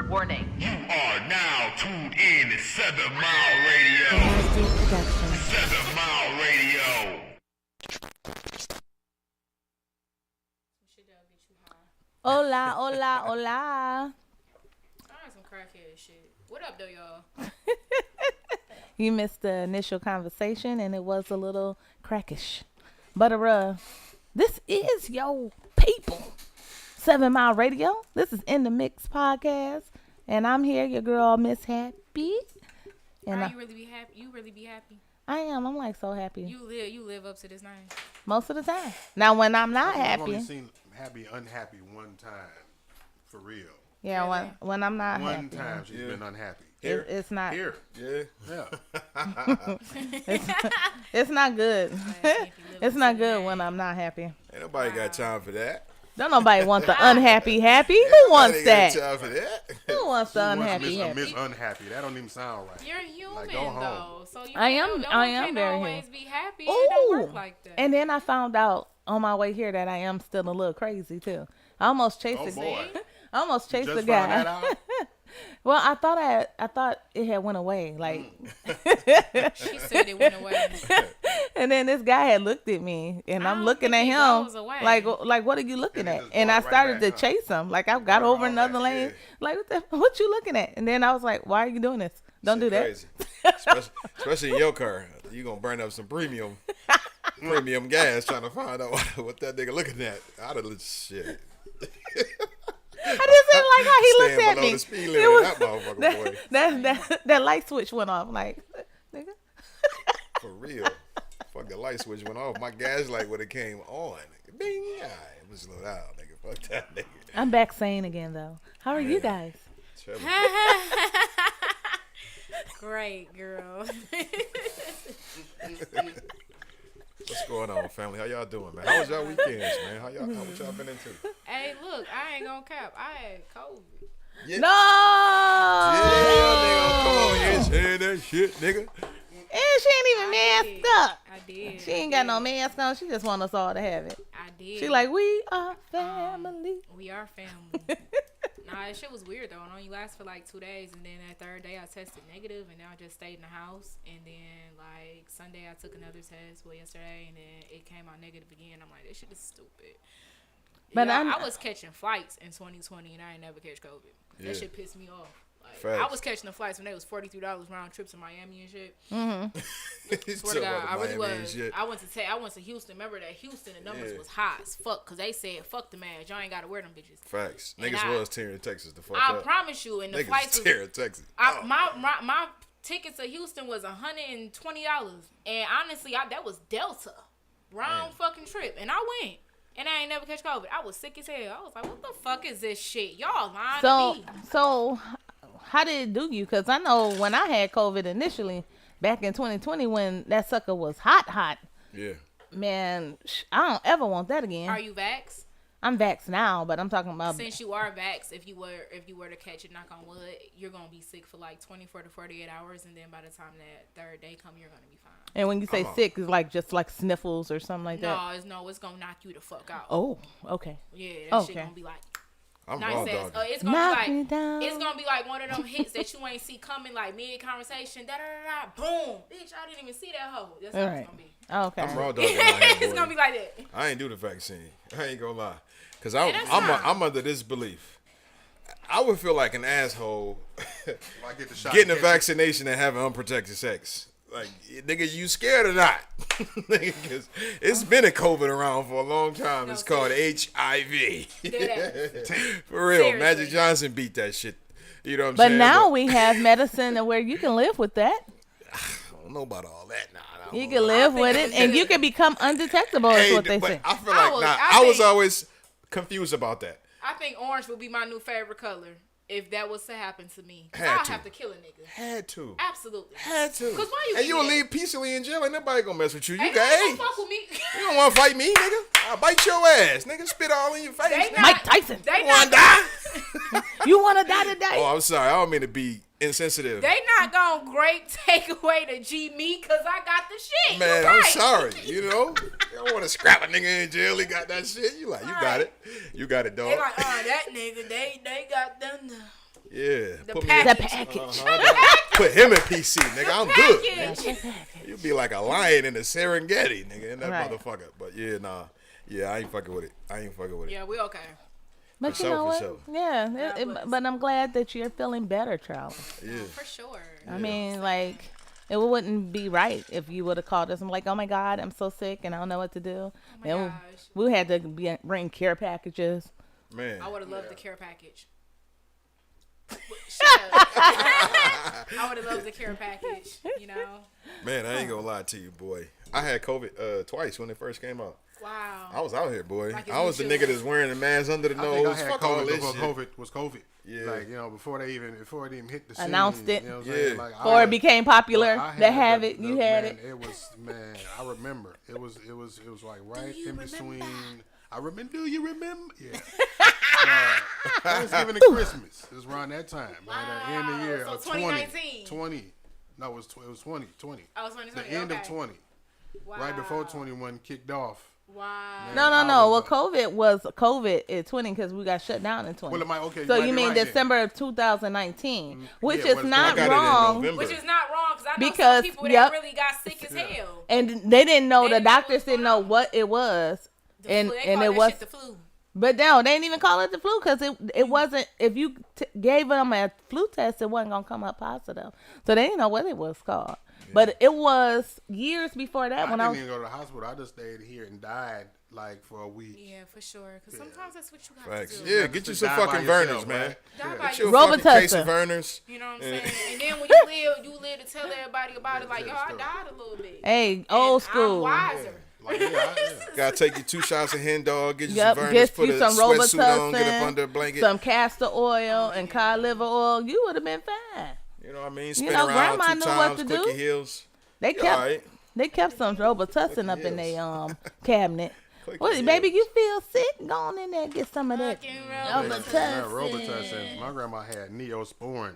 Warning. You are now tuned in to 7 Mile Radio. 7 Mile Radio. Hola, hola, hola. I some crackhead shit. What up, though, y'all? You missed the initial conversation, and it was a little crackish. But this is your people. 7 Mile Radio. This is In the Mix podcast, and I'm here, your girl, Miss Happy. And you really be happy? You really be happy? I am. I'm like so happy. You live up to this name. Most of the time. Now, when I'm not I've happy. only seen Happy unhappy one time, for real. Yeah, Really? when I'm not One happy. time she's been unhappy. It's not. Here. Yeah. It's not good. If you live It's up not to the good name. when I'm not happy. Ain't nobody got time for that. Don't nobody want the unhappy happy. Who wants Nobody got that? time for that. Who wants the unhappy Miss happy? unhappy. That don't even sound right. You're human, Like, go home. though. So you I can't very always human. be happy. It don't Ooh. work like that. And then I found out on my way here that I am still a little crazy too. I almost chased Oh the boy. I almost chased Just the found that guy. out? Well, I thought it had went away. Like She said it went away. and then this guy had looked at me and I I'm don't looking at think it him goes away. like what are you looking And it at? just And I brought right started back, to huh? chase him. Like I got Brought over all another back, lane. yeah. Like what you looking at? And then I was like, why are you doing this? Don't do that. Crazy. Especially in your car. You gonna burn up some premium gas trying to find out what that nigga looking at. I'd have shit. I just didn't like how he Staying looked at below me. the speed It limit, was- that motherfucker, boy. that light switch went off. Like, nigga. For real. Fuck, the light switch went off. My gas light would have came on. Bing. It was slow down, nigga. Fuck that nigga. I'm back sane again though. How are you guys? Chilling. Great, girl. What's going on, family? How y'all doing, man? How was y'all weekends, man? How what y'all been into? Hey, look, I ain't gonna cap. I had COVID. Yeah. No. Yeah, nigga, come on, you ain't saying that shit, nigga. And she ain't even masked up. I did. She ain't got no mask on. She just want us all to have it. I did. She like, we are family. We are family. Nah, that shit was weird though. It only lasted for like 2 days, and then that third day I tested negative, and then I just stayed in the house. And then like Sunday I took another test, yesterday, and then it came out negative again. I'm like, this shit is stupid. But I was catching flights in 2020, and I ain't never catch COVID. Yeah. That shit pissed me off. Like, Facts. I was catching the flights when they was $43 round trips to Miami and shit. He's Swear to talking God, about I really Miami and was. shit. I went to Houston. Remember that Houston, the numbers Yeah. was high as fuck, because they said, fuck the mask. Y'all ain't got to wear them bitches. Facts. And Niggas was tearing Texas the fuck I up. promise you, and the Niggas flights was was, tearing Texas. my tickets to Houston was $120, and honestly, that was Delta round fucking trip, and I went, and I ain't never catch COVID. I was sick as hell. I was like, what the fuck is this shit? Y'all lying to me. So how did it do you? Because I know when I had COVID initially back in 2020 when that sucker was hot, Yeah. man, I don't ever want that again. Are you vaxxed? I'm vaxxed now, but I'm talking about Since you are vaxxed, if you were to catch it, knock on wood, you're gonna be sick for like 24 to 48 hours, and then by the time that third day come, you're gonna be fine. and when you say sick, it's like just like sniffles or something like that. It's gonna knock you the fuck out. Oh, okay. Yeah, that shit Okay. gonna be like I'm nice raw ass. dog. It's gonna Knock be me like down. it's gonna be like one of them hits that you ain't see coming, like mid conversation, da da da, boom, bitch, I didn't even see that hoe. That's how All it's right. gonna be. Okay. I'm raw dog. in my head, It's boy. gonna be like that. I ain't do the vaccine. I ain't gonna lie. Because that's fine. I'm under this belief. I would feel like an asshole If I get the shot, getting a catch it. vaccination and having unprotected sex. Like, nigga, you scared or not? Nigga, 'cause it's been a COVID around for a long time. No, It's called seriously. HIV. Dead For real. Seriously. Magic Johnson beat that shit. You know what I'm But saying? now we have medicine where you can live with that. I don't know about all that. Nah, I don't You know. can live think with it's it, and good. you can become undetectable. Is what they but say. I feel I like was- nah, I I was think- always confused about that. I think orange would be my new favorite color if that was to happen to me. 'Cause Had I'd to. have to kill a nigga. Had to. Absolutely. Had to. 'Cause why you and do you will that? leave peacefully in jail. Ain't nobody gonna mess with you. You Ain't got, nobody hey, gonna fuck with me. you don't want to fight me, nigga. I'll bite your ass, nigga. Spit all in your face. They nigga. not- Mike Tyson. They You want not to die? You want to die today? Oh, I'm sorry. I don't mean to be insensitive. They not gonna great take away the G me because I got the shit. Man, You I'm right. sorry. You know, you don't want to scrap a nigga in jail. He got that shit. You like, you got it. You got it, dog. They like, that nigga, they got them. Yeah. The Put me package. The package. put him in PC, nigga. I'm good. Package. You be like a lion in the Serengeti, nigga, in that Right. motherfucker. But yeah, nah. Yeah, I ain't fucking with it. Yeah, we okay. But For you sure, know for what? sure. Yeah, God bless. but I'm glad that you're feeling better, Charlie. Yeah. For sure. I mean, like, it wouldn't be right if you would have called us. I'm like, oh my God, I'm so sick and I don't know what to do. Oh my And gosh. we had to bring care packages. Man. I would have loved the care package. Shut up. I would have loved the care package, you know? Man, I ain't gonna lie to you, boy. I had COVID twice when it first came out. Wow. I was out here, boy. Like it's I was the new nigga shit. that's wearing the mask under the I think I nose. had Fuck all COVID this before shit. COVID was COVID. Yeah. Like, before it didn't hit the scene. Announced it. You know what I'm Yeah. saying? Like, Or it became popular. I had They have it. the- You had man, it. It was, man, I remember. It was like right you in remember? between. I remember. Do you remember? Yeah. Thanksgiving and Christmas. It was around that time. Right at the end of the year So of 2019. 20. No, it was 20. I was 2020. The end okay. of 20. Wow. Right before 21 kicked off. Wow. No, I no. was, Well, COVID was COVID at 20 because we got shut down in 20. Well, it might- okay, so you might you be mean right then. December of 2019, which yeah, is well, not I got it in wrong. November. Which is not wrong because I know Because, some people yep. that really got sick as hell. And they didn't know. They The didn't know doctors what's didn't going know on. what it was, The and flu, they and call it that was. shit the flu. But no, they didn't even call it the flu because it wasn't. If you gave them a flu test, it wasn't gonna come up positive. So they didn't know what it was called. But it was years before that I when didn't I was. even go to the hospital. I just stayed here and died like for a week. Yeah, for sure. Because sometimes that's what you got Facts. to do. Yeah, get you Just some die by fucking yourself, Verners, man. right? Die by Get you a yourself. fucking case of Robitussin. Verners. You know what I'm saying? And then when you live to tell everybody about it, like, yo, I died a little bit. Hey, old I'm school. wiser. Like, yeah, Gotta take you 2 shots of hen dog, get you Yep, some Verners, get put you a some sweatsuit on, get up Robitussin, under a blanket. some castor oil and cod liver oil. You would have been fine. You know what I mean? Spin know, around Grandma 2 knew what times, to click do. your heels. They You kept alright. they kept some Robitussin up in heels. their cabinet. Click What, your baby? heels. You feel sick? Go on in there and get some of that. Fucking Robitussin. Robitussin. My grandma had Neosporin.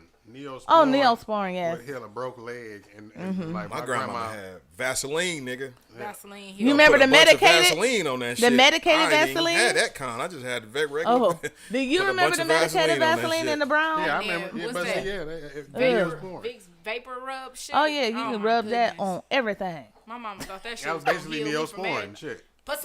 Oh, Neosporin, yes. Would heal a broke leg, and like My grandma had Vaseline, nigga. Vaseline You here. remember Put a the bunch of medicated? Vaseline on that the shit. medicated I ain't Vaseline? even had that kind. I just had the very regular. Oh, do you Put a remember bunch the of medicated Vaseline on that Vaseline shit. in the brown? Yeah, I Yeah, remember. Yeah, what's but that? see, yeah, Neosporin. Vicks vapor rub shit. Oh yeah, you Oh, can my rub that goodness. on everything. My mama thought that shit That was gonna basically heal me from Neosporin. everything. Shit. Put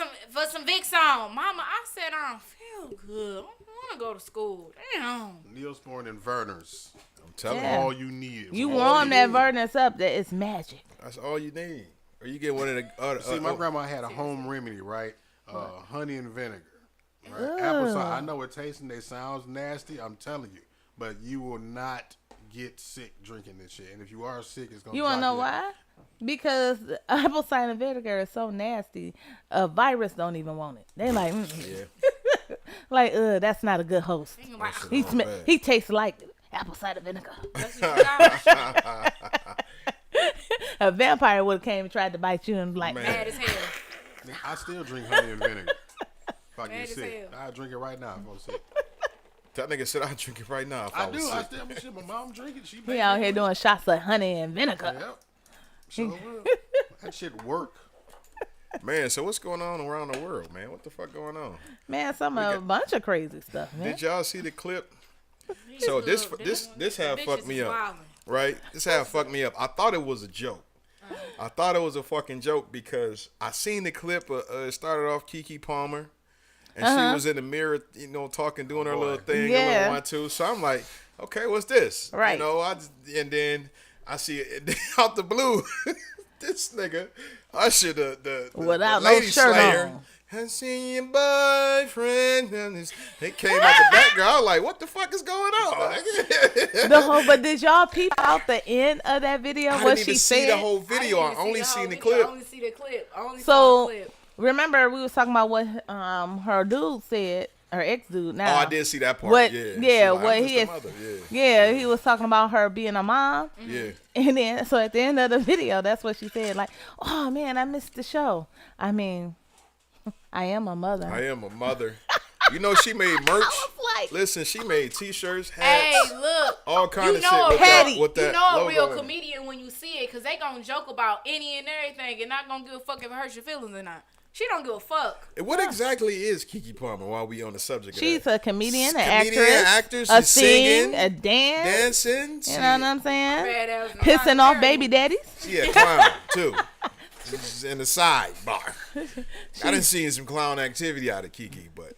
some Vicks on. Mama, I said I don't feel good. I don't want to go to school. Damn. Neosporin and Verners. I'm telling Yeah. All you need. You All warm you that need. Vernus up, that it's magic. That's all you need. Or you get one of the other. See, my grandma had a home remedy, right? Honey and vinegar. Right? Apple cider. I know it tastes and it sounds nasty. I'm telling you, but you will not get sick drinking this shit. And if you are sick, it's gonna. You wanna know drop you out. why? Because apple cider vinegar is so nasty, a virus don't even want it. They like, Yeah. like, that's not a good host. Ain't nobody- shit He all bad. he tastes like apple cider vinegar. That's what you got. A vampire would have came and tried to bite you and like, Man. Mad as hell. I still drink honey and vinegar. If I Mad get as sick, hell. I drink it right now if I'm sick. That nigga said I'd drink it right now if I, I was do. I sick. still shit. My mom drink it. She he out here doing shots of honey and vinegar. Yep. So that shit work. Man, so what's going on around the world, man? What the fuck going on? Man, a bunch of crazy stuff, man. Did y'all see the clip? So this had fucked me up, right? This had fucked me up. I thought it was a joke. I thought it was a fucking joke because I seen the clip. It started off Keke Palmer, and she was in the mirror, you know, talking, doing her little thing, Yeah. a little 1, 2. So I'm like, okay, what's this? Right. You know, and then I see it out the blue. This nigga, Usher, the Without the no lady shirt slayer. on. I seen your boyfriend. And they came out the background. I was like, what the fuck is going on? But did y'all peep out the end of that video? I What didn't she even see said? the whole video. I only seen the clip. I only see the clip. I only saw So the clip. remember, we was talking about what her dude said, her ex dude. Oh, Now, I did see that part. What? Yeah. Yeah. She like, What I'm he just is? a mother. Yeah, he was talking about her being a mom. Yeah. And then, so at the end of the video, that's what she said. Like, oh man, I missed the show. I mean, I am a mother. I am a mother. You know she made merch. was like- Listen, she made T-shirts, hats, Hey, look. all kind of shit know with Patty. that, with that You know a logo real in it. comedian when you see it, because they gonna joke about any and everything and not gonna give a fuck if it hurts your feelings or not. She don't give a fuck. What exactly is Kiki Palmer while we on the subject She's of that? a comedian, an Comedian, actress, actress, a she's sing, singing, a dance. dancing. You know what I'm saying? Badass. Pissing off baby daddies. She a clown, too. She's in the sidebar. I done seen some clown activity out of Kiki, but,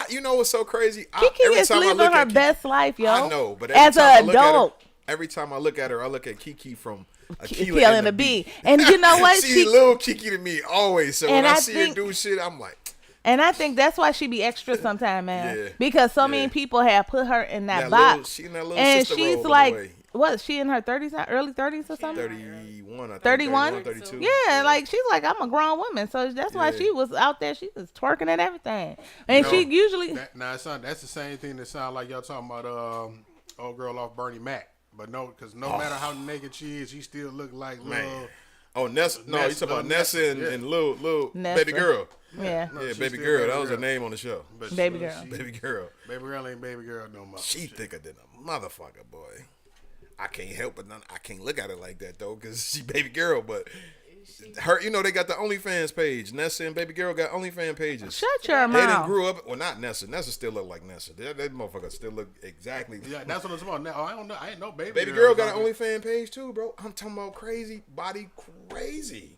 you know what's so crazy? Kiki is living her best life, yo. I know, but as an adult. Every time I look at her, I look at Kiki from Kill Aquila and a bee. And you know what? She's little Kiki to me always. So when And I I see her think- do shit, I'm like, And I think that's why she be extra sometime, man. Yeah. Because so Yeah. many people have put her in that, that box. she in that little And sister she's role, by like, the way. what? She in her 30s, now? Early 30s or something? 31, I think. 31? 32. Yeah, like she's like, I'm a grown woman. So that's why Yeah. she was out there. She was twerking and everything. And No, she usually, That's the same thing that sound like y'all talking about old girl off Bernie Mac. But no, because no matter how naked she is, she still look like Man. little. Oh, Nessa. No, you Nessa, talking about Nessa, Nessa and, yeah. and little Nessa. baby girl. yeah. No, Yeah, she's baby still girl. baby That was her girl. name on the show. But Baby girl. Baby girl. Baby girl ain't baby girl no more. She thicker than a motherfucker, boy. I can't help but I can't look at her like that though, cause she baby girl. But her, they got the OnlyFans page. Nessa and baby girl got OnlyFans pages. Shut your They done mouth. grew up. Well, not Nessa. Nessa still look like Nessa. That motherfucker still look exactly. Yeah, that's what I'm talking about. Now, I don't know. I ain't know baby. Baby girl was got an like- OnlyFans page too, bro. I'm talking about crazy body, crazy.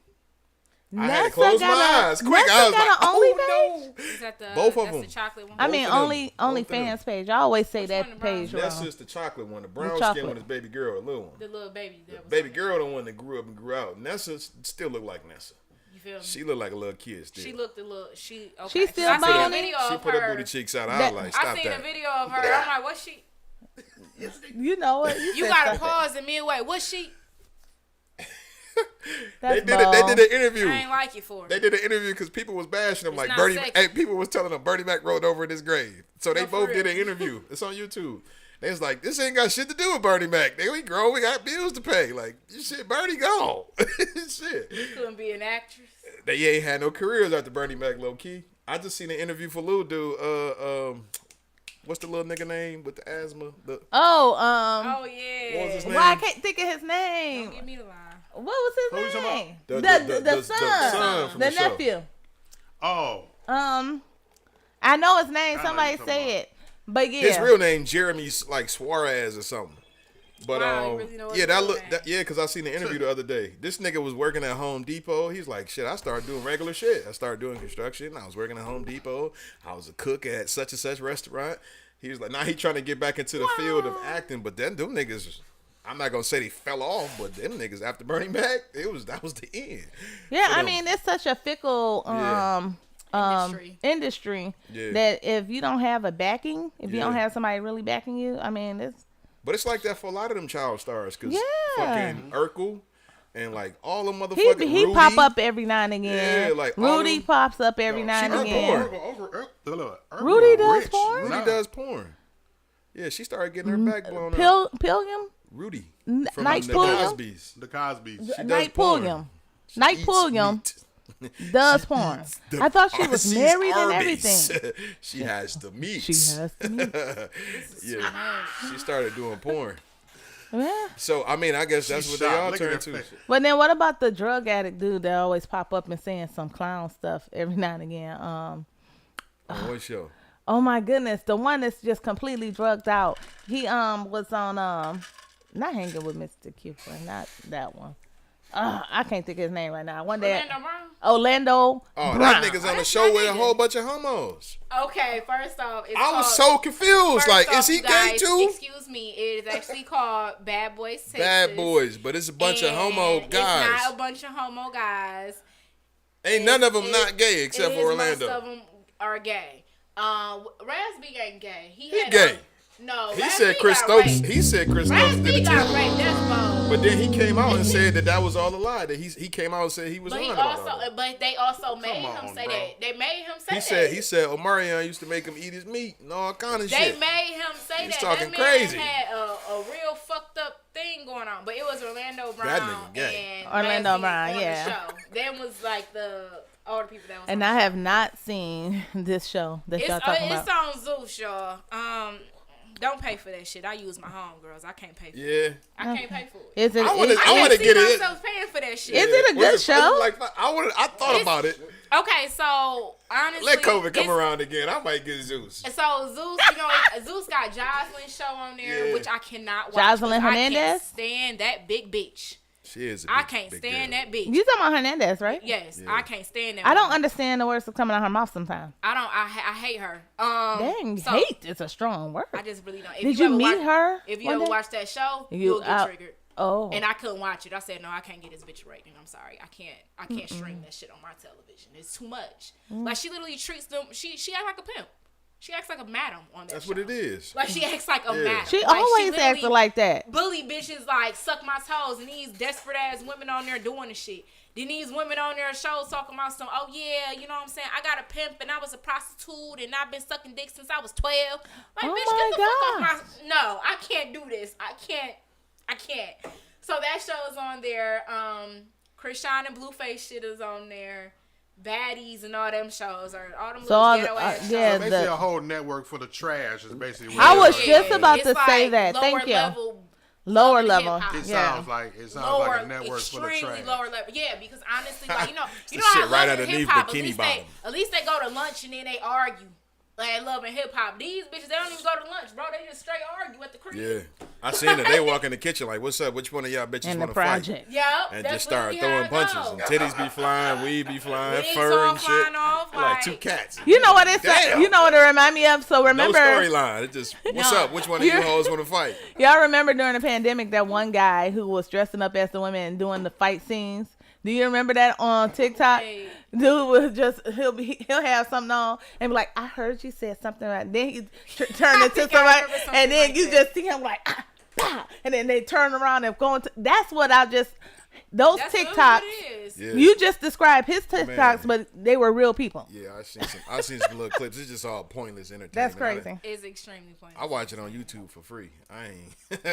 I had to Nessa close my got eyes a, quick. Nessa I was got like, an oh OnlyFans? Is that the, Both of that's them. the chocolate one? I mean, Both of them. only Both of them. OnlyFans page. I always say Which that one, the brown page one? That's wrong. just the chocolate one. The brown chocolate. skin one is baby girl, the little one. The little baby. That was Baby girl, the one that grew up and grew out. Nessa still look like Nessa. You feel me? She look like a little kid still. She looked a little. She okay. She still I seen a bony? video She of put her. her booty cheeks out. I That- was like, I stop seen that. a video of her. I'm like, what's she? You know what? You said gotta something. pause in midway. What's she? That's They did an interview. I ain't like it for her. They did an interview because people was bashing him It's like not Bernie. sexy. Hey, people was telling them Bernie Mac rolled over in his grave. So they No, for both did an real. interview. It's on YouTube. They was like, this ain't got shit to do with Bernie Mac. We grown. We got bills to pay. Like shit, Bernie gone. Shit. Couldn't be an actress. They ain't had no careers after Bernie Mac, low key. I just seen an interview for Lil Dude. What's the little nigga name with the asthma? Oh, Oh yeah. What was his name? why I can't think of his name? Don't give me the line. What was Who you his talking name? about? The The son, son from the the show. nephew. Oh, I know his name. I know Somebody you're talking say about. it, but yeah, His real name Jeremy like Suarez or something. But Wow, you really know his yeah, that real look name. that, yeah, because I seen the interview the other day. This nigga was working at Home Depot. He's like, shit, I started doing regular shit. I started doing construction. I was working at Home Depot. I was a cook at such and such restaurant. He was like, now he trying to get back into the field of acting, but then them niggas. I'm not gonna say they fell off, but them niggas after Bernie Mac, that was the end. yeah. for I them. mean, it's such a fickle Yeah. industry Yeah. that if you don't have a backing, if you don't Yeah. have somebody really backing you, I mean, it's But it's like that for a lot of them child stars, cause Yeah. fucking Urkel and like all the he motherfucking he Rudy, pop up every now and again. Yeah, like all Rudy them- pops up every now and she again. porn. Rudy does porn? Rudy does porn. Yeah, she started getting her back blown up. Pilgrim, Rudy N- Night the Pilgrim? Cosbys. The Cosby's. She Night does porn. Pilgrim, She Night eats Pilgrim meat. does porn. The- I thought she was she's married and Arby's. everything. She has the meat. She has to meet. Yeah, she started doing porn. Yeah. So I mean, I guess that's She's what they shocked. all Look at turn her to. face. But then what about the drug addict dude that always pop up and saying some clown stuff every now and again? On what show? Oh my goodness, the one that's just completely drugged out. He was on not Hanging with Mr. Cooper, not that one. I can't think of his name right now. One day Orlando Oh, Brown. that nigga's on a That's show that with a nigga. whole bunch of homos. Okay, first off, it's I was called- so confused. first Like, off, is he you gay guys, too? Excuse me. It is actually called Bad Boys Texas. Bad boys, but it's a bunch of homo And guys. It's not a bunch of homo guys. Ain't none of them It- not gay except it for is, Orlando. Most of them are gay. Rasby ain't gay. He He had gay. No, He Rasby said Chris got Stokes. raped. He said Chris Stokes did Rasby it got too. raped. That's bold. But then he came out and said that was all a lie. That he came out and said he was But he lying about all also, that. but they also made Come him on, say bro. that. They made him say He said Omarion used to make him eat his meat and all kind of They shit. made him say He's that. talking That man crazy. had a real fucked up thing going on. But it was Orlando Brown That nigga gay. and Orlando Rasby Brown, on yeah. the show. Then was like the All the people that was And on I the have not seen this show that y'all talking it's about. on Zeus, y'all. Don't pay for that shit. I use my homegirls. I can't pay for it. Yeah. I can't pay for it. Is it? I wanna- is, I wanna see get it. myself paying for that shit. Is it a good Was show? Like, I thought about it. Okay, so honestly, Let COVID come it's- around again. I might get Zeus. So Zeus, Zeus got Jocelyn's show on there, Yeah. which I cannot watch. Jocelyn 'cause I can't Hernandez? stand that big bitch. She is. I can't stand that bitch. You talking about Hernandez, right? Yes, Yeah. I can't stand that. I don't woman. understand the words that coming out her mouth sometimes. I hate her. Dang, so hate is a strong word. I just really don't. If Did you ever meet watch, her? If you one ever day? watch that show, You you'll get out- triggered. Oh. And I couldn't watch it. I said no, I can't get this bitch rating. I'm sorry, I can't stream that shit on my television. It's too much. Like she literally treats them. She acts like a pimp. She acts like a madam on that. That's show. what it is. Like she acts like a Yeah. madam. She Like, always literally acted like that. bully bitches like suck my toes, and these desperate ass women on there doing the shit. Then these women on their shows talking about some, oh yeah, you know what I'm saying? I got a pimp and I was a prostitute and I've been sucking dick since I was 12. Like, Oh bitch, my get the fuck off my. No, I can't do this. I can't. So that show is on there. Krishan and Blueface shit is on there. Baddies and all them shows are all them So all little the- ghetto ass yeah, shows. Basically, the- a whole network for the trash is basically. What I it was is. just about It's to say like that. lower Thank you. level Lower Southern level. hip-hop. It Yeah. sounds like lower, a network for the extremely trash. lower level. Yeah, because honestly, like you know the how shit Love right and underneath hip-hop, Bikini Bottom. At least they go to lunch and then they argue. Like Love and Hip Hop. These bitches, they don't even go to lunch, bro. They just straight argue at the crib. Yeah. I seen it. They walk in the kitchen like, "What's up? Which one of y'all bitches In the want to fight?" project. Yep. And that's just start literally throwing how it punches. And goes. titties be flying, weed be flying, Wigs fur all and shit. flying off, Like two like- cats. You know what it's Damn. You know what it remind me of? So No remember, storyline. It just, what's No. up? Which one of you hoes want to fight? y'all remember during the pandemic that one guy who was dressing up as the women and doing the fight scenes? Do you remember that on TikTok? Hey. Dude was just he'll have something on and be like, I heard you said something right. Then he turn into think I somebody, remember something and then like you that. just see him like, and then they turn around and go into. That's what I just those That's literally TikToks. what it is. Yeah. You just described his TikToks, Man. but they were real people. Yeah, I seen some little clips. It's just all pointless entertainment. That's crazy. It's extremely pointless. I watch it on YouTube for free. I ain't.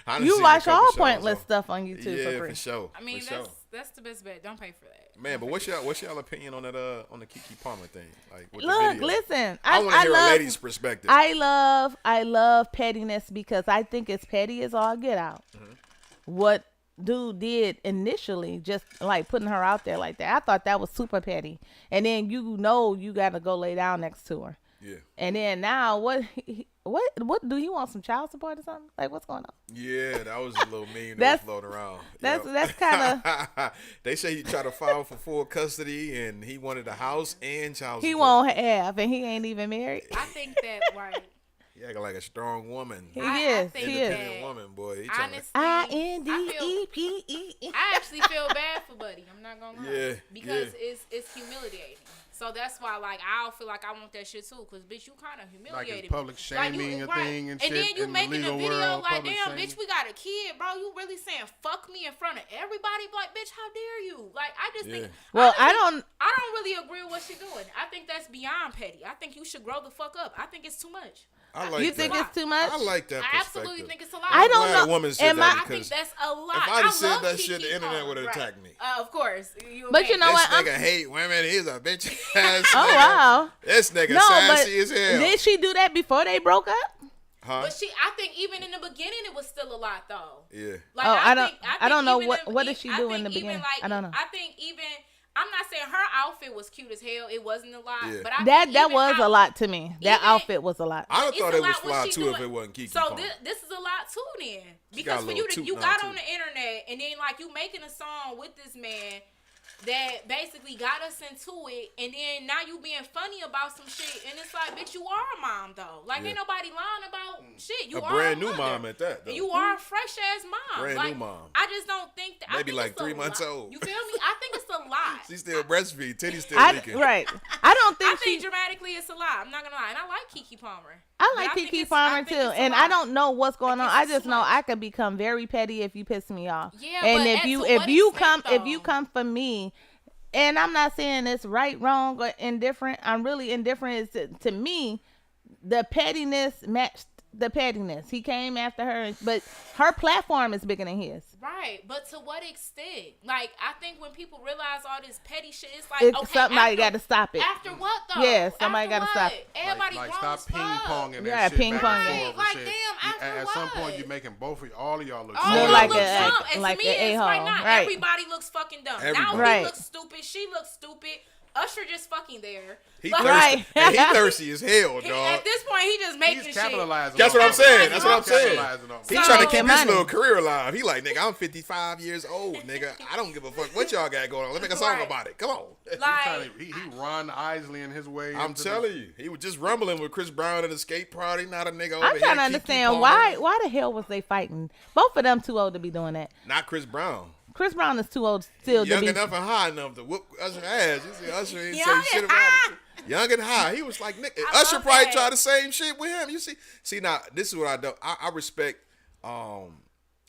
I done You seen a watch couple all shows pointless on- stuff on YouTube Yeah, for free. for sure. I mean, for sure. that's the best bet. Don't pay for that. Man, but what's y'all opinion on that on the Kiki Palmer thing? Like with the Look, video? listen. I want to hear love, a lady's perspective. I love pettiness because I think it's petty as all get out. Mm-hmm. What dude did initially, just like putting her out there like that, I thought that was super petty. And then you got to go lay down next to her. Yeah. And then now what do you want, some child support or something? Like, what's going on? Yeah, that was a little meme that That's- was floating around. that's- Yep. that's kinda- They say he tried to file for full custody and he wanted a house and child support. He won't have, and he ain't even married. I think that right. He acting like a strong woman. He I is. think He is. Independent woman, boy. He trying to- Honestly, INDEPE. I actually feel bad for Buddy. I'm not gonna lie. Yeah, Because yeah. it's humiliating. So that's why, like, I feel like I want that shit too. Cause bitch, you kind of Like humiliated it's public me. Like, shaming a right. thing and then shit you in the making a legal video world, like, public damn, shaming. bitch, we got a kid, bro. You really saying fuck me in front of everybody? Like, bitch, how dare you? Like, I just think. Yeah. Well, I honestly, don't. I don't really agree with what she's doing. I think that's beyond petty. I think you should grow the fuck up. I think it's too much. I like You that. think it's too much? I like that I perspective. absolutely think it's a lot. I don't Glad a know. woman said Am that I- I think because that's a lot. if I'd have said love that Keke shit, the internet Palmer. would have Right. attacked me. Of course. You But you know This what? I'm- nigga hate women. He's a bitch ass Oh nigga. wow. This nigga No, but sassy as hell. did she do that before they broke up? Huh? But I think even in the beginning, it was still a lot though. Yeah. Like, Oh, I don't- think I don't know even what did she do in the think even, beginning? Like, I don't know. I think even I'm not saying her outfit was cute as hell. It wasn't a lot, Yeah. but I That think that even was how- a lot to me. That even- outfit was a lot. I It's thought a it was lot what fly she too if doing. it wasn't Kiki So Palmer. this is a lot too then, got a because for you little to toot you now, got too. on the internet and then like you making a song with this man that basically got us into it, and then now you being funny about some shit, and it's like, bitch, you are a mom though. Like Yeah. ain't nobody lying about shit. You A are brand a new mother. mom at that, though. You are a fresh ass mom. Brand like, new mom. I just don't think that. I Maybe think like it's a 3 months lot. old. You feel me? I think it's a lot. She still breastfeed. Titty still leaking. Right. I don't I think think she. dramatically it's a lot. I'm not gonna lie, and I like Keke Palmer. I But like think Keke it's- Palmer I think too, it's a and lot. I don't know what's going on. think I it's just too know much. I could become very petty if you piss me off. Yeah, and but if to you what come extent, if you though? come for me, and I'm not saying it's right, wrong, or indifferent. I'm really indifferent. Is to me, the pettiness matched the pettiness. He came after her, but her platform is bigger than his. Right, but to what extent? Like, I think when people realize all this petty shit, it's like, okay, somebody got to stop it. After what though? Yeah, somebody got to stop it. Everybody like grown stop as ping fuck. ponging that Yeah, shit ping back ponging. and forth. Like, and shit. damn, after At some what? point, you're making all of y'all look Oh, Look y'all like look a- dumb. And like to me, an it's a-hole. like, not Right. everybody looks fucking dumb. Now Everybody. he Right. looks stupid. She looks stupid. Usher just fucking there. He Like, thirsty. Right. And he thirsty as hell, he- dog. at this point, he just making He's shit. capitalizing. That's on what I'm it. saying. That's what I'm saying. Capitalizing on it. He So- trying to keep his Money. little career alive. He like, nigga, I'm 55 years old, nigga. I don't give a fuck what y'all got going on. Let's make a song Right. about it. Come on. Like, He Ron Isley in his way. I'm into telling you, he was just rumbling with Chris Brown at a skate party. Not a nigga over I'm here. trying to keep understand palming. why the hell was they fighting? Both of them too old to be doing that. Not Chris Brown. Chris Brown is too old still to Young be. enough and high enough to whoop Usher ass. You see, Usher ain't Young say shit and about high. it. Young and high. He was like, nigga. I Usher love probably that. tried the same shit with him. You see, now this is what I don't. I respect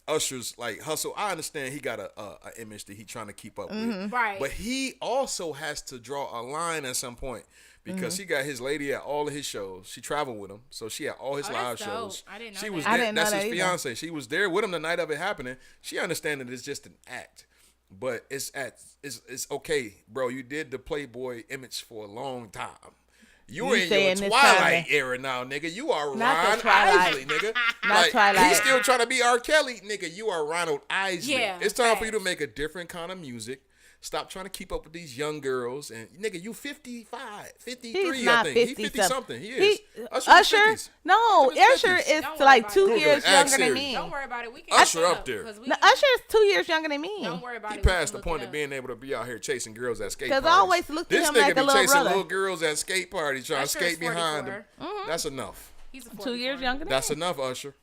Usher's like hustle. I understand he got a image that he trying to keep up with, Right. But he also has to draw a line at some point because he got his lady at all of his shows. She traveled with him, so she had all his Oh, live that's dope. shows. I didn't know She that. was I there. didn't know That's that his either. fiance. She was there with him the night of it happening. She understands that it's just an act. But it's okay, bro. You did the Playboy image for a long time. You You in saying your this Twilight time era now, nigga. You are Not the Ron Twilight. Isley, nigga. Not Like, Twilight. he's still trying to be R. Kelly, nigga. You are Ronald Isley. Yeah, It's time for you to facts. make a different kind of music. Stop trying to keep up with these young girls. And, nigga, you 55, 53, He's I not think. 50 He 50-something. He is. He, Usher, Usher, 50s. no, In his Usher 50s. is Don't worry like about 2 it. years Ask younger Siri. than me. Don't worry about it. We can Usher look it up there. 'cause we No, can- Usher is 2 years younger than me. Don't worry about He it. we passed can the look point it of up. being able to be out here chasing girls at skate 'Cause parties. I always looked at this him nigga like a be little chasing brother. little girls at skate parties trying to Usher is skate behind them. 44. That's enough. He's a 2 years 44. younger than That's me. enough, Usher.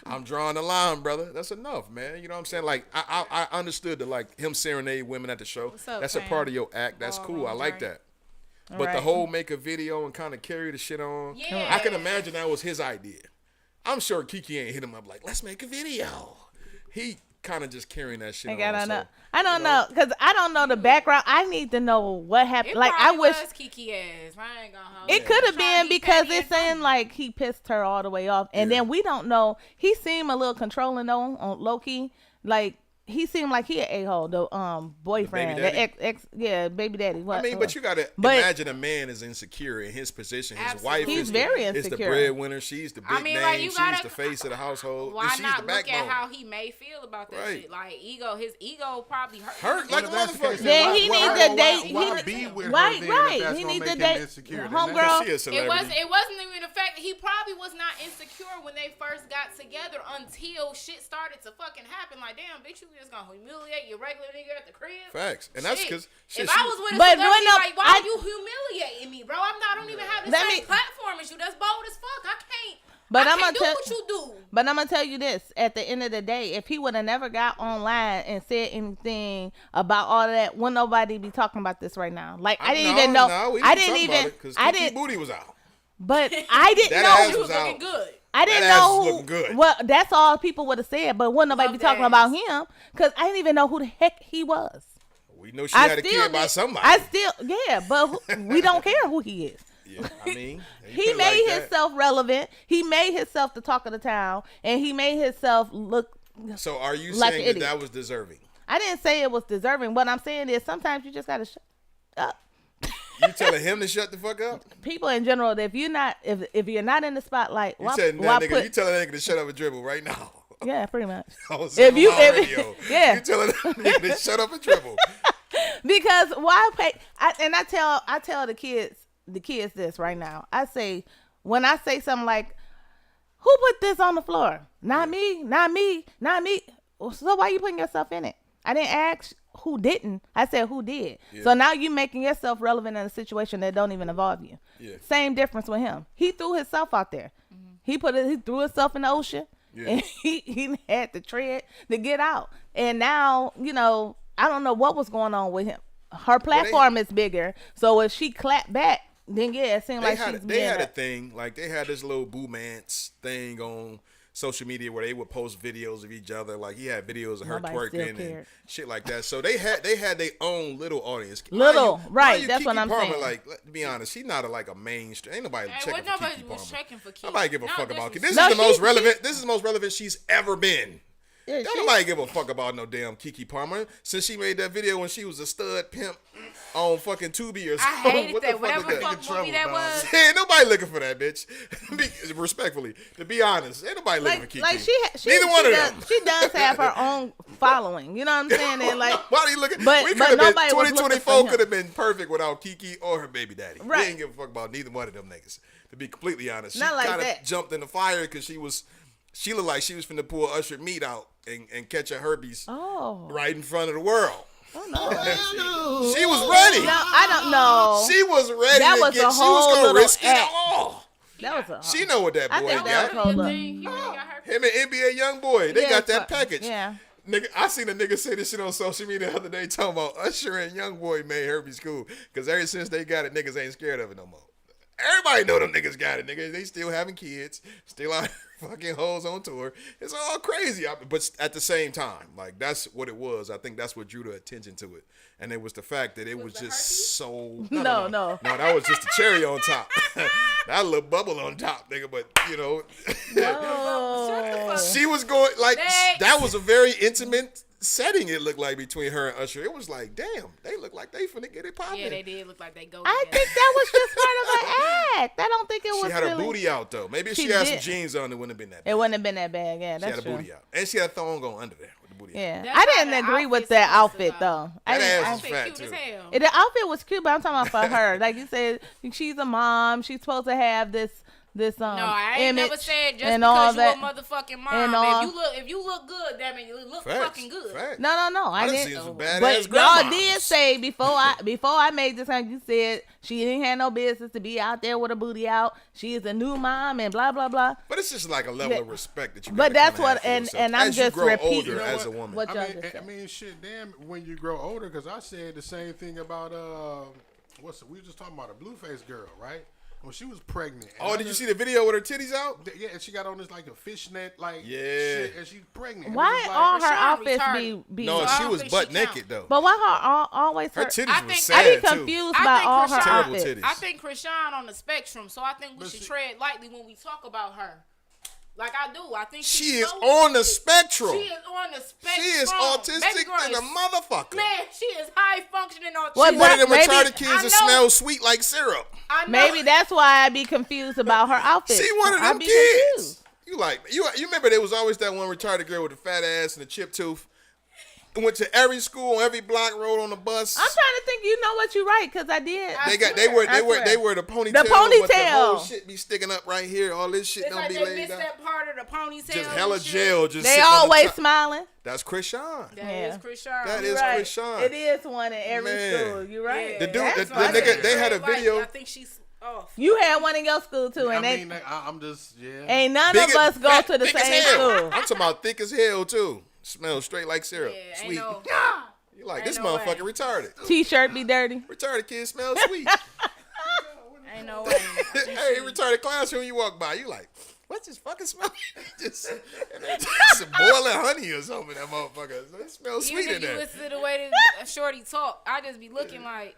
I'm drawing the line, brother. That's enough, man. You know what I'm saying? Like I understood that, like him serenade women at the show. What's up, That's fam? a part of your act. That's Ball cool. I rolls, like right? that. But the Right. whole make a video and kind of carry the shit on. Yeah. I can imagine that was his idea. I'm sure Kiki ain't hit him up like, let's make a video. He kind of just carrying that shit Like, on. I don't so, know. I don't you know. know because I don't know the background. I need to know what happened. It Like I probably wish was Kiki ass. I ain't gonna hold it you. could have Trying been to be because petty it's and saying funny. like he pissed her all the way off, and Yeah. then we don't know. He seemed a little controlling though on low key. Like he seemed like he an a-hole, the boyfriend, daddy? the ex, yeah, baby daddy. What? I mean, but you gotta But- imagine a man is insecure in his position. His wife Absolutely. He's is very is the insecure. breadwinner. She's the big I mean, name. like, you She's gotta- the face of the household. Why and she's not the look backbone. at how he may feel about that Right. shit? Like his ego probably hurt. Hurt like a If that's the case, motherfucker. Then why- he why- needs to why- date- Why he- be with right, her then right. if that's He gonna needs make to him date insecure? Then homegirl. that's- She a celebrity. It wasn't even the fact that he probably was not insecure when they first got together until shit started to fucking happen. Like, damn, bitch, you just gonna humiliate your regular nigga at the crib? Facts. And that's Shit. 'cause if she- I was with a But celebrity, no, like, why I- are you humiliating me, bro? I don't even have the Let same me- platform as you. That's bold as fuck. I can't. But I I'm can't gonna do tell- what you do. But I'm gonna tell you this: at the end of the day, if he would have never got online and said anything about all of that, wouldn't nobody be talking about this right now? Like I didn't even know. I didn't even. I didn't. Booty was out. But I didn't That ass know. She was was looking out. good. I didn't That ass know was who. looking good. Well, that's all people would have said, but wouldn't nobody Love be talking that about ass. him because I didn't even know who the heck he was. We know she had a kid by did- somebody. I still, yeah, but we don't care who he is. Yeah, I mean, He made himself relevant. He made himself the talk of the town, and he made himself look. So are you like saying an idiot. that was deserving? I didn't say it was deserving. What I'm saying is sometimes you just gotta shut up. You telling him to shut the fuck up? People in general, if you're not in the spotlight, You why telling why that nigga? You telling that nigga to shut up and dribble right now? yeah, pretty much. On If you- Seven Mile if- Radio. yeah. You telling that nigga to shut up and dribble? Because why pay? I tell the kids this right now. I say when I say something like, "Who put this on the floor? Not me, not me, not me." So why you putting yourself in it? I didn't ask who didn't. I said who did. Yeah. So now you making yourself relevant in a situation that don't even involve you. Yeah. Same difference with him. He threw himself out there. He threw himself in the ocean. Yeah. And he had to tread to get out. And now, I don't know what was going on with him. Her platform is bigger. So if she clapped back, then yeah, it seemed like she's They had a being thing, like they had this little boomance thing on social media where they would post videos of each other. Like he had videos of her Nobody still twerking and cared. shit like that. So they had their own little audience. Little, Mind right, you, that's Keke what I'm Palmer, saying. Like, to be honest, she's not like a mainstream. Ain't nobody Hey, checking what for nobody Keke was Palmer. checking for Keke? Nobody give a No fuck about Keke. disrespect. This No, is the most she- relevant. This is the most relevant she's ever been. Yeah, Don't nobody give a fuck about no damn Keke Palmer since she made that video when she was a stud pimp on fucking Tubi or I something. hated What the that. fuck Whatever is that? fuck movie that was. Ain't nobody looking for that bitch. Respectfully, to be honest, ain't nobody looking for Keke. Like she Neither one of does, them. She does have her own following. You know what I'm saying? And like, Why are you looking? But- we but could have been nobody was looking for 2024 him. could have been perfect without Keke or her baby daddy. Right. We ain't give a fuck about neither one of them niggas. To be completely honest, she Not like kind of that. jumped in the fire because she looked like she was finna pull Usher meat out and catch a herpes oh, right in front of the world. oh no. She was ready. No, I don't know. She was ready That to was get. a She whole was gonna little risk it act. all. That was a. She know what that I boy think got. that was- Hold up. He really got her. Him and NBA young boy, they Yeah, got that fuck- package. yeah. Nigga, I seen a nigga say this shit on social media the other day talking about Usher and Young Boy made herpes cool. Because ever since they got it, niggas ain't scared of it no more. Everybody know them niggas got it, nigga. They still having kids, still out fucking hoes on tour. It's all crazy. But at the same time, like that's what it was. I think that's what drew the attention to it. And it was the fact that it was the just herpes? so... No. No, that was just the cherry on top. That little bubble on top, nigga. But, you know... Oh. She was going like Next. that was a very intimate setting. It looked like between her and Usher. It was like, damn, they look like they finna get it popping. Yeah, they did look like they go. I together. think that was just part of an act. I don't think it was She had her really. booty out though. Maybe if she She had some did. jeans on, it wouldn't have been that bad. It wouldn't have been that bad. Yeah, She that's had a true. booty out, and she had a thong going under there with the booty out. Yeah, That's I why didn't the agree with outfit's that supposed outfit to, though. I That didn't. ass I- is Outfit fat cute too. as hell. the outfit was cute, but I'm talking about for her. Like you said, she's a mom. She's supposed to have this No, I ain't image never said just and because all you that. a motherfucking mom. and all- If you look good, that means you look Facts, fucking good. facts. No, I I done didn't. seen some badass But y'all grandmas. did say before I made this, you said she didn't have no business to be out there with her booty out. She is a new mom and blah blah blah. But it's just like a level Yeah. of respect that you. But gotta that's kinda have what, for yourself. and I'm as you just grow repeating older You know as a what? woman. what y'all I just said. mean, shit, damn, when you grow older, because I said the same thing about, we were just talking about a Blueface girl, right? When she was pregnant. and Oh, I did you just- see the video with her titties out? Yeah, and she got on this, like, a fishnet, like, Yeah. shit, and she's pregnant. And it Why was like- all her Rashawn outfits retarded. be? No, So I she don't was think butt she count. naked though. But why always Her her? titties I was think- sad I be too. confused I by think all her Rashawn- Terrible outfits. titties. I think Krishan on the spectrum, so I think we But should she- tread lightly when we talk about her. Like I do. I think She she's is so on the autistic. spectrum. She is on the spectrum. She is Baby autistic girl than a is- motherfucker. Man, she is high functioning autistic. What- She one of them Maybe- retarded kids I that know. smell sweet like syrup. I know. Maybe that's why I be confused about her outfits. She one of I them be kids. confused. You remember there was always that one retarded girl with the fat ass and the chip tooth. Went to every school, every block, rode on the bus. I'm trying to think. You know what you right because I did. They I wear swear. the ponytail. The But the whole ponytail. shit be sticking up right here. All this shit It's don't like be they laid missed down. that part of the ponytail. Just and hella shit. gel. Just They sitting on the always top. smiling. That's Krishan. That Yeah. is Krishan. That You're is right. Krishan. It is one in every Man. school. You're right. Yeah, The dude- That's the why I nigga- said- they had a Like, video- I think she's off. You had one in your school too, and I they mean, I'm just, yeah. ain't none Big of us as- go fat, to the thick as same hell. school. I'm talking about thick as hell too. Smells straight like syrup. Yeah, Sweet. ain't no. You like ain't this no motherfucker way. retarded. T-shirt be dirty. Retarded kids smell sweet. Ain't no way. Hey, retarded classroom you walk by, you like, what's this fucking smell? just some boiling honey or something. That motherfucker. It smells Even sweet in if you there. listen to the way that Shorty talk, I just be looking like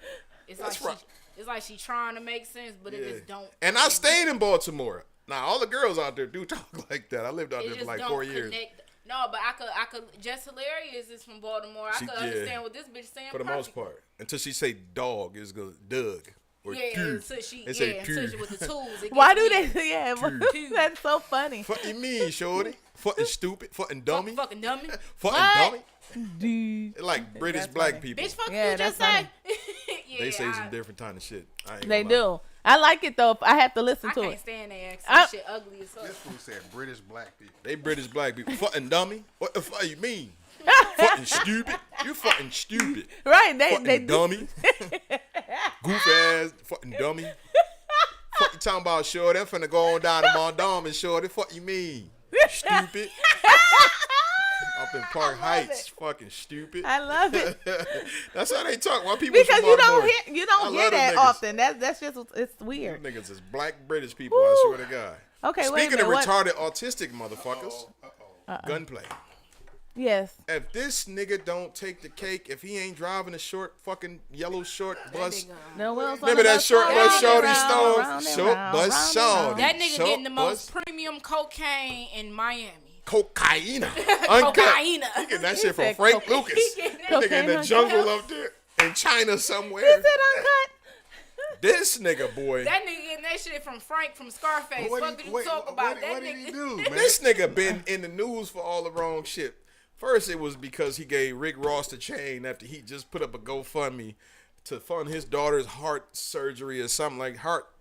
it's That's like right. it's like she trying to make sense, but it just don't. And I stayed in Baltimore. Now all the girls out there do talk like that. I lived out It there for just like don't 4 years. connect. No, but I could. Just Hilarious is from Baltimore. I She- could yeah. understand what this bitch saying For the most perfectly. part, until she say dog, it's go Doug or Yeah, Q. until she, They say yeah, Q. until she with the tools. it Why gets do weird. they? Yeah, True. that's so funny. Fuck you mean, shorty? Fucking stupid. Fucking dummy. Fucking dummy. Fucking What? dummy. Dude. They're like British That's black funny. people. Bitch, fuck Yeah, you just that's say. Yeah, They say I, some different kind of shit. I ain't They gonna lie. do. I like it though. I have to listen I to can't it. stand their accent. I- Shit ugly as fuck. This fool said British black people. They British black people. Fucking dummy. What the fuck you mean? Fucking stupid. You fucking stupid. Right? They Fucking do. dummy. Goof ass. Fucking dummy. Fuck you talking about, shorty? I'm finna go on down to Mondawmin, shorty. Fuck you mean? Stupid. Up in Park Heights. Fucking stupid. I love it That's how they talk. Why people because from you don't Baltimore? hear I love that them niggas. often. That's just it's Them weird. niggas is black British people, I Woo. swear to God. Okay, wait a Speaking of minute. retarded autistic motherfuckers, gunplay. Yes. If this nigga don't take the cake, if he ain't driving a short fucking yellow short bus, No wheels on remember the that bus, short round bus and shorty round, stone? round and Short round, bus round and shorty. round. That nigga Short getting the most bus premium cocaine in Miami. cocaine. Uncut. Cocaine. He getting that shit from said Frank cocaine. Lucas. He getting That nigga in Cocaine the uncut. jungle up there in China somewhere. Is it uncut? This nigga, boy. That nigga getting that shit from Frank from Scarface. Fuck did you talk about? That What did he nigga. do, man? This nigga been in the news for all the wrong shit. First, it was because he gave Rick Ross the chain after he just put up a GoFundMe to fund his daughter's heart surgery or something like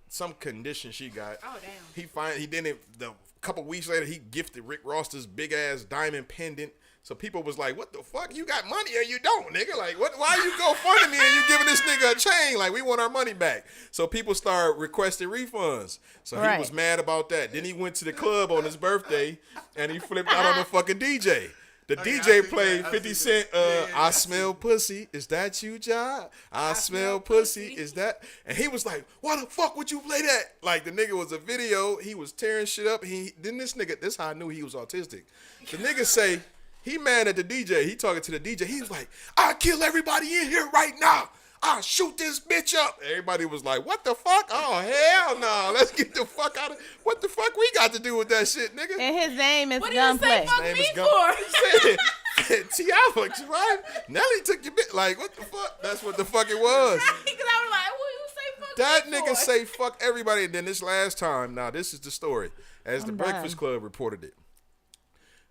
some condition she got. Oh damn. He didn't. A couple weeks later, he gifted Rick Ross this big ass diamond pendant. So people was like, "What the fuck? You got money or you don't, nigga? Like, what? Why you GoFundMe me and you giving this nigga a chain? Like, we want our money back." So people started requesting refunds. So he Right. was mad about that. Then he went to the club on his birthday and he flipped out on the fucking DJ. The yeah, I DJ see played that. I 50 see Cent, that. Yeah, I smell pussy. Is that you, Ja? I smell pussy. Is that? And he was like, why the fuck would you play that? Like, the nigga was a video. He was tearing shit up. Then this nigga, this how I knew he was autistic. The nigga say, he mad at the DJ. He talking to the DJ. He was like, I'll kill everybody in here right now. I'll shoot this bitch up. Everybody was like, what the fuck? Oh, hell no. Let's get the fuck out of... What the fuck we got to do with that shit, nigga? And his name is What did you say? Gunplay. Fuck Name me is for? T.I. right? Nelly took your bit. Like, what the fuck? That's what the fuck it was. Because I was like, what you say? Fuck That me nigga for? say fuck everybody. And then this last time, now this is the story. As the I'm Breakfast done. Club reported it.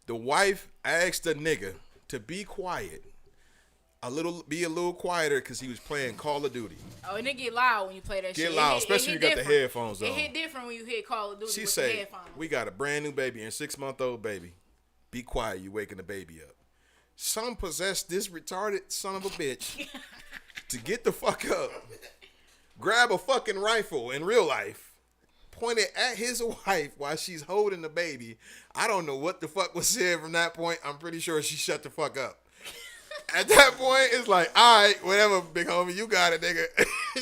The wife asked the nigga to be quiet. Be a little quieter because he was playing Call of Duty. Oh, and it get loud when you play that shit. Get It loud, hit- it especially hit when you got the different. headphones on. It hit different when you hit Call of Duty She with the say, headphones. we got a brand new baby and 6-month-old baby. Be quiet, you waking the baby up. Some possessed this retarded son of a bitch to get the fuck up, grab a fucking rifle in real life, point it at his wife while she's holding the baby. I don't know what the fuck was said from that point. I'm pretty sure she shut the fuck up. At that point, it's like, all right, whatever, big homie, you got it, nigga.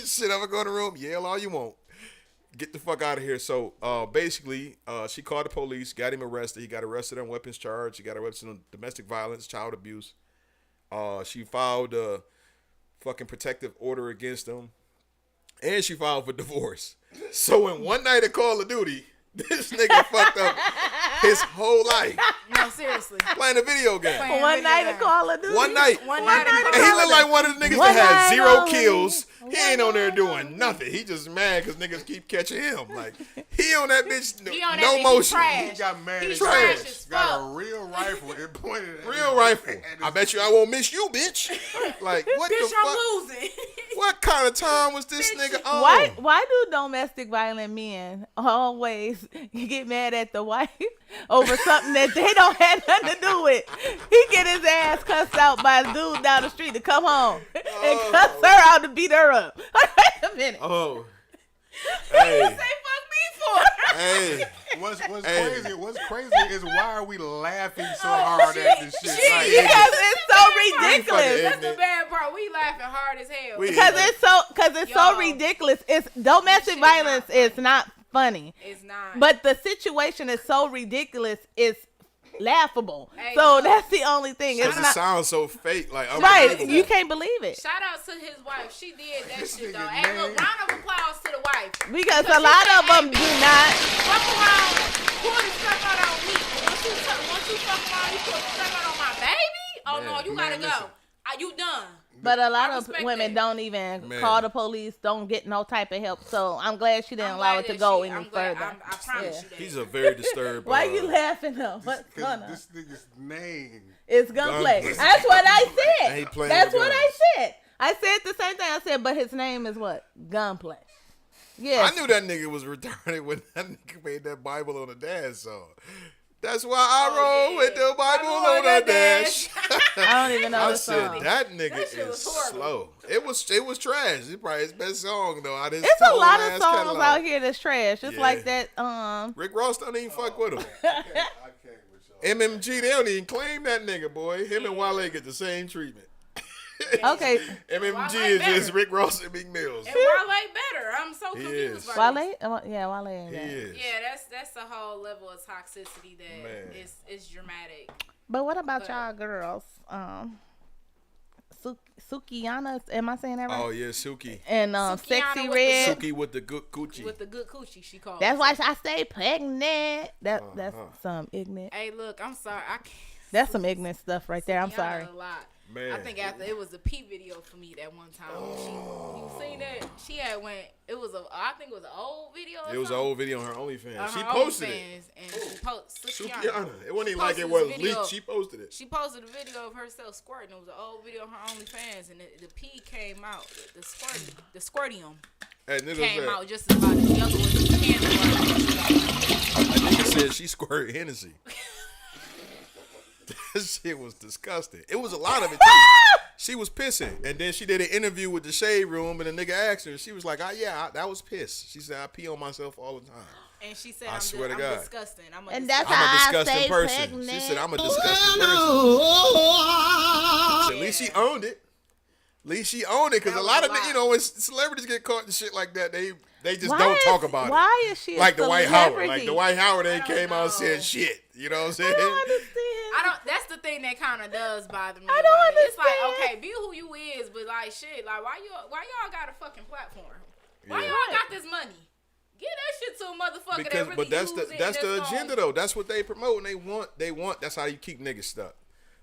Shit, I'm gonna go in the room, yell all you want. Get the fuck out of here. So, basically, she called the police, got him arrested. He got arrested on weapons charge. He got arrested on domestic violence, child abuse. She filed a fucking protective order against him. And she filed for divorce. So, in one night of Call of Duty, this nigga fucked up his whole life No, seriously. playing a video game. Playing One video night game. of Call of Duty. One night. One night of And he Call of looked like one of the niggas One that had night 0 only. kills. He ain't on there doing nothing. He just mad because niggas keep catching him. Like, he on that bitch, He on that no bitch, he motion. trash. He got mad. He as trash shit. as Got fuck. a real rifle and pointed at Real rifle. I bet you I won't miss you, bitch. Like, what Bitch, the I'm fuck? losing. What kind of time was this nigga on? Why do domestic violent men always get mad at the wife over something that they don't have nothing to do with? He get his ass cussed out by a dude down the street to come home and cuss her out to beat her up. Wait a minute. Oh. Say Hey. fuck me for. Hey. What's Hey. crazy? What's crazy is why are we laughing so hard at this shit? Like, Because it's so fucking ridiculous. That's the bad part. We laughing hard as hell. Because it's so Yo. ridiculous. It's domestic shit is violence not is not funny. It's not. But the situation is so ridiculous, it's laughable. Hey, so look. that's the only thing. It's Because it not sounds so fake. Like, right. unbelievable. You can't believe it. Shout out to his wife. She did that This shit though. nigga Hey, look, mad. round of applause to the wife. Because Because a lot she of them said, do hey, not. Fuck around, pull the stuff out on me. Once you fuck around, you pull the stuff out on my baby. Oh Man, no, you gotta man, go. listen. You done. But a lot I of respect women that. don't even Man. call the police, don't get no type of help. So I'm glad she didn't I'm allow glad it to that go she- any I'm glad- further. I promise Yeah. you that. He's a very disturbed. Why you laughing though? What's Cause going on? this nigga's name. It's gunplay. Gunplay. That's what I And he said. playing That's with what guns. I said. I said the same thing. I said, but his name is what? Gunplay. Yes. I knew that nigga was retarded when that nigga made that Bible on the dash song. That's why I roll yeah. with the Bible on the dash. I don't even know I the said song. that nigga That shit is was horrible. slow. It was trash. It's probably his best song though. Out of his It's a whole lot of ass songs catalog. out here that's trash. Just Yeah. like that. Rick Ross don't even fuck with him. I can't with y'all. MMG, they don't even claim that nigga, boy. Him and Wale get the same treatment. Okay. MMG Wale is just better. Rick Ross and Big Mills. And Wale better. I'm so confused. Wale? Yeah, Wale ain't that. Yeah, that's a whole level of toxicity that is dramatic. But what about y'all girls? Sukihana, am I saying that right? Oh yeah, Suki. And Sexy Red. Suki with the good coochie. With the good coochie, she called. That's why I stay pregnant. That's some ignorant. Hey, look, I'm sorry. I can't. That's some ignorant stuff right there. I'm sorry. A lot. Man. I think after it was a P video for me that one time. You seen that? She had I think it was an old video. It was an old video on her OnlyFans. She posted it. And she posted Sukihana. It wasn't even like it was leaked. She posted it. She posted a video of herself squirting. It was an old video on her OnlyFans, and the P came out. The squirtium came out just about as young as the candy. A nigga said she squirted Hennessy. That shit was disgusting. It was a lot of it too. She was pissing, and then she did an interview with the Shade Room, and the nigga asked her. She was like, that was piss." She said, "I pee on myself all the time." And she said, I swear to I'm God. disgusting. I'm a disgusting person. Pregnant. She said, "I'm a disgusting person." So at least she owned it. At least she owned it, because a lot of when celebrities get caught in shit like that, they just don't talk about it. Why is she like a the White Howard? Like the White Howard ain't came know. out and said shit. You know what I'm saying? I don't understand. That's the thing that kind of does bother me. I don't understand. It's like, okay, be who you is, but like shit, like why y'all got a fucking platform? Why y'all got this money? Give that shit to a motherfucker that really but that's the agenda though. That's what they promote, and they want. That's how you keep niggas stuck.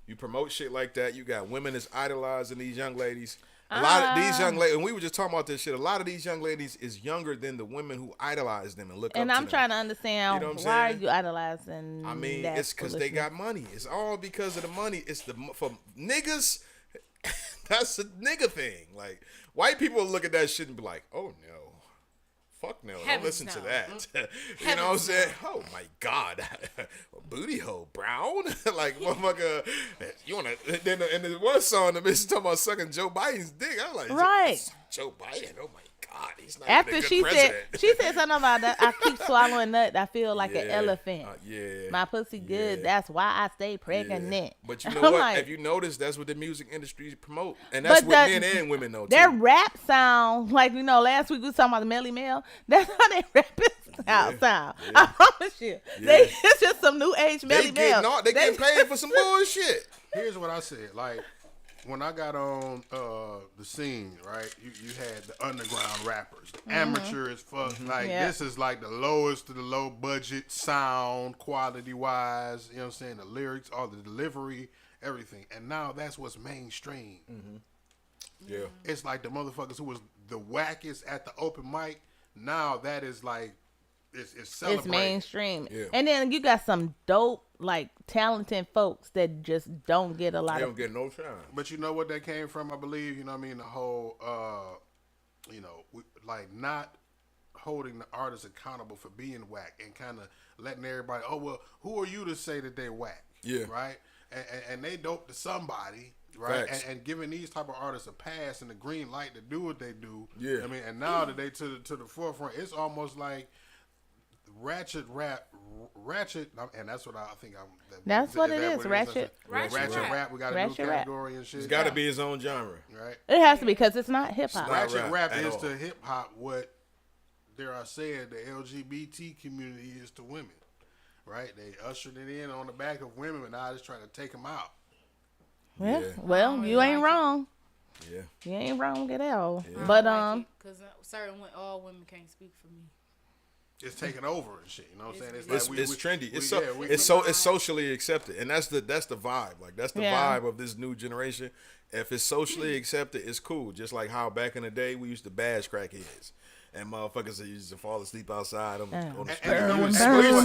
You promote shit like that. You got women that's idolizing these young ladies. A lot of these young ladies, and we were just talking about this shit. A lot of these young ladies is younger than the women who idolize them and look up to them. And I'm trying to understand, why are you idolizing? I mean, it's because they got money. It's all because of the money. It's for niggas. That's a nigga thing. Like, white people look at that shit and be like, "Oh no. Fuck no, don't listen to that." You know what I'm saying? Oh my God. Booty hole brown? Like, motherfucker, you wanna, then in the one song, the bitch talking about sucking Joe Biden's dick. I was like, right. Joe Biden, oh my God, he's not after even a good she president. she said something about that. I keep swallowing nut. I feel like an elephant. My pussy good. That's why I stay pregnant. But you know what? Like, if you notice, that's what the music industry promote, and that's what men and women know too. Their rap sound, like last week we was talking about the Melly Mel. That's how they rap sound. Yeah. I promise you. It's just some new age Melly Mel. They getting paid for some bullshit. Here's what I said. Like, when I got on the scene, right, you had the underground rappers, the amateur as fuck. Like, this is like the lowest of the low budget sound, quality wise, you know what I'm saying? The lyrics, all the delivery, everything. And now that's what's mainstream. Yeah. It's like the motherfuckers who was the wackest at the open mic. Now that is like, it's celebrated. It's mainstream. Yeah. And then you got some dope, like, talented folks that just don't get a lot They don't get no time. But you know what that came from, I believe? You know what I mean? The whole, like, not holding the artists accountable for being whack and kind of letting everybody, oh, well, who are you to say that they're whack? Yeah. Right? And they dope to somebody. Right, and giving these type of artists a pass and the green light to do what they do. Yeah, I mean, and now that they to the forefront, it's almost like ratchet, and that's what I think. That's what it is. Ratchet rap. We got a new category and shit. It's got to be its own genre, right? It has to be, because it's not hip hop. Ratchet rap is to hip hop what, dare I say it, the LGBT community is to women. Right? They ushered it in on the back of women, and now they're trying to take them out. Yeah. Well, you ain't wrong. Yeah. You ain't wrong at all. Yeah. But because all women can't speak for me. It's taking over and shit. You know what I'm saying? It's trendy. It's socially accepted, and that's the vibe. Like, that's the vibe of this new generation. If it's socially accepted, it's cool. Just like how back in the day we used to bash crackheads. And motherfuckers used to fall asleep outside on the street. And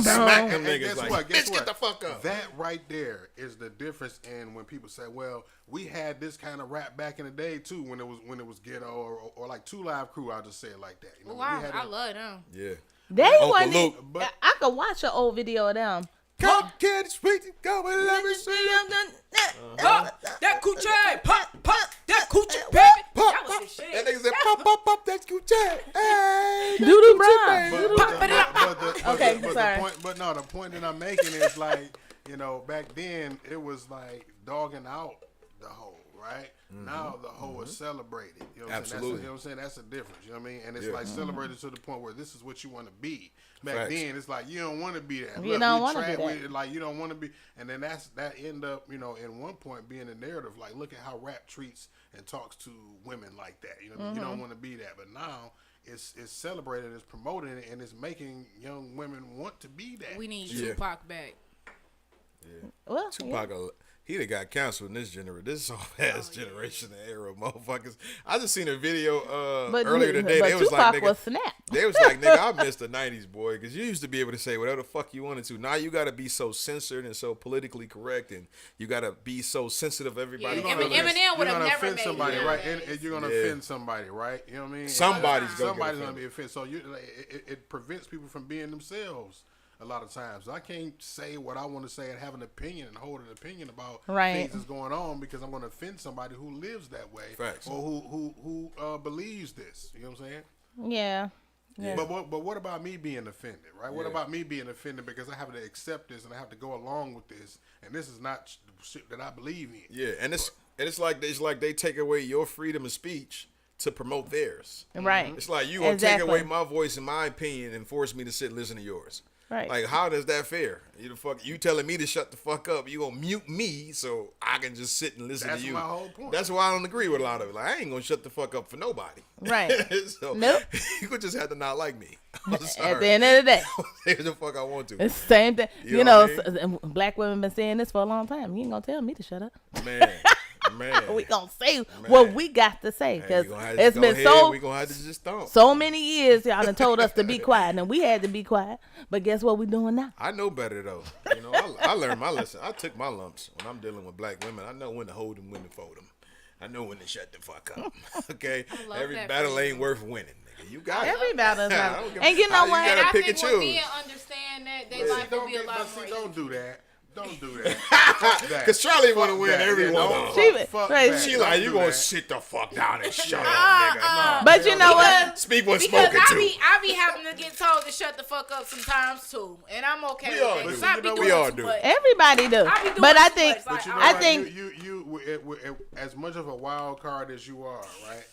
smack them niggas like, bitch, get the fuck up. That right there is the difference in when people say, well, we had this kind of rap back in the day too, when it was ghetto or like 2 Live Crew. I'll just say it like that. You know, I love them. Yeah. They wasn't. I could watch an old video of them. Pop candy sweet, go and let me see them. Pop that coochie, pop that coochie, baby. Pop. That nigga said, pop that coochie. Hey, Doodoo Brown. Okay, sorry. The point that I'm making is like, you know, back then it was like dogging out the hoe, right? Now the hoe is celebrated. You know what I'm saying? Absolutely. You know what I'm saying? That's the difference. You know what I mean? And it's Yeah. like celebrated to the point where this is what you want to be. Back Facts. then, it's like you don't want to be that. You don't wanna be that. Like you don't want to be, and then that end up, you know, in one point being a narrative. Like, look at how rap treats and talks to women like that. You know, you don't want to be that, but now. It's celebrated, it's promoted, and it's making young women want to be that. We need Yeah. Tupac back. Well, Tupac, he done got canceled in this generation. This soft ass generation and era of motherfuckers. I just seen a video earlier today. But They was Tupac like, was nigga, snap. they was like, nigga, I missed the '90s, boy, because you used to be able to say whatever the fuck you wanted to. Now you got to be so censored and so politically correct, and you got to be so sensitive of everybody. Yeah, Eminem would have never offend made somebody, it. right? And you're gonna offend somebody, right? You know what I mean? Somebody's gonna somebody's get gonna be offended. So it prevents people from being themselves. A lot of times, I can't say what I want to say and have an opinion and hold an opinion about things that's going on because I'm going to offend somebody who lives that way. Facts. Or who believes this. You know what I'm saying? Yeah. But what about me being offended, right? What about me being offended because I have to accept this and I have to go along with this, and this is not shit that I believe in. Yeah, and it's like they take away your freedom of speech to promote theirs. Right. It's like you gonna Exactly. take away my voice and my opinion and force me to sit and listen to yours. Right. Like, how does that fair? You telling me to shut the fuck up? You gonna mute me so I can just sit and listen That's to you? my whole point. That's why I don't agree with a lot of it. Like, I ain't gonna shut the fuck up for nobody. Right. So, Nope. You could just have to not like me. I'm sorry. At the end of the day, Say the fuck I want to. it's the same thing. You You know know, what I black women been saying this for a long time. You ain't gonna tell me to shut up. Man. We gonna say what we got to say Hey, because we gonna have to it's go been ahead, we gonna have to just stomp. so many years y'all done told us to be quiet, and we had to be quiet. But guess what we doing now? I know better though. You know, I learned my lesson. I took my lumps when I'm dealing with black women. I know when to hold them, when to fold them. I know when to shut the fuck up. Okay, love every that battle for you. ain't worth winning, nigga. You got it. Every battle's I not. don't give- And you know you what? gotta And I pick think and when choose. men understand that, their life will be a lot more Don't do easy. that. Don't do that. Fuck that. Cause Charlie want to Fuck win that. every Yeah, one. don't of She- them. fuck right, that. she She Don't like, do you gonna that. sit the fuck down and shut up, nigga. But you know what? Speak when Because spoken to. I be having to get told to shut the fuck up sometimes too, and I'm okay We with all that. do. 'cause I be You know doing we all too do. much. Everybody do. I be doing But I too think much. Like, But you know I what? think you as much of a wild card as you are, right?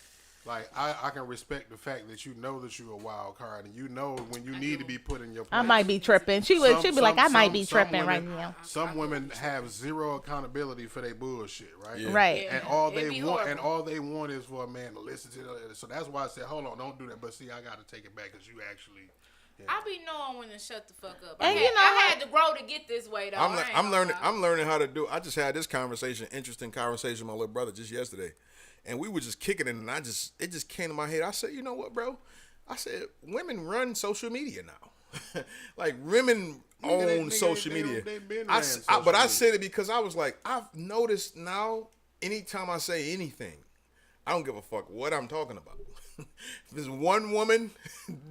Like I can respect the fact that you know that you're a wild card and you know when you need to be put in your place. I might be tripping. She'd be like, I might be tripping right women, now. Some women have zero accountability for their bullshit, right? Yeah. Right. And all It'd they be want, horrible. and all they want is for a man to listen to it. So that's why I said, hold on, don't do that. But see, I got to take it back because you actually. I be knowing when to shut the fuck up. And I you know I what? had to grow to get this way though. I ain't I'm gonna learning. lie. I'm learning how to do. I just had this interesting conversation with my little brother just yesterday, and we were just kicking it, and it just came to my head. I said, you know what, bro? I said, women run social media now. Like women own social media. They been But I social media. said it because I was like, I've noticed now. Anytime I say anything, I don't give a fuck what I'm talking about. If there's one woman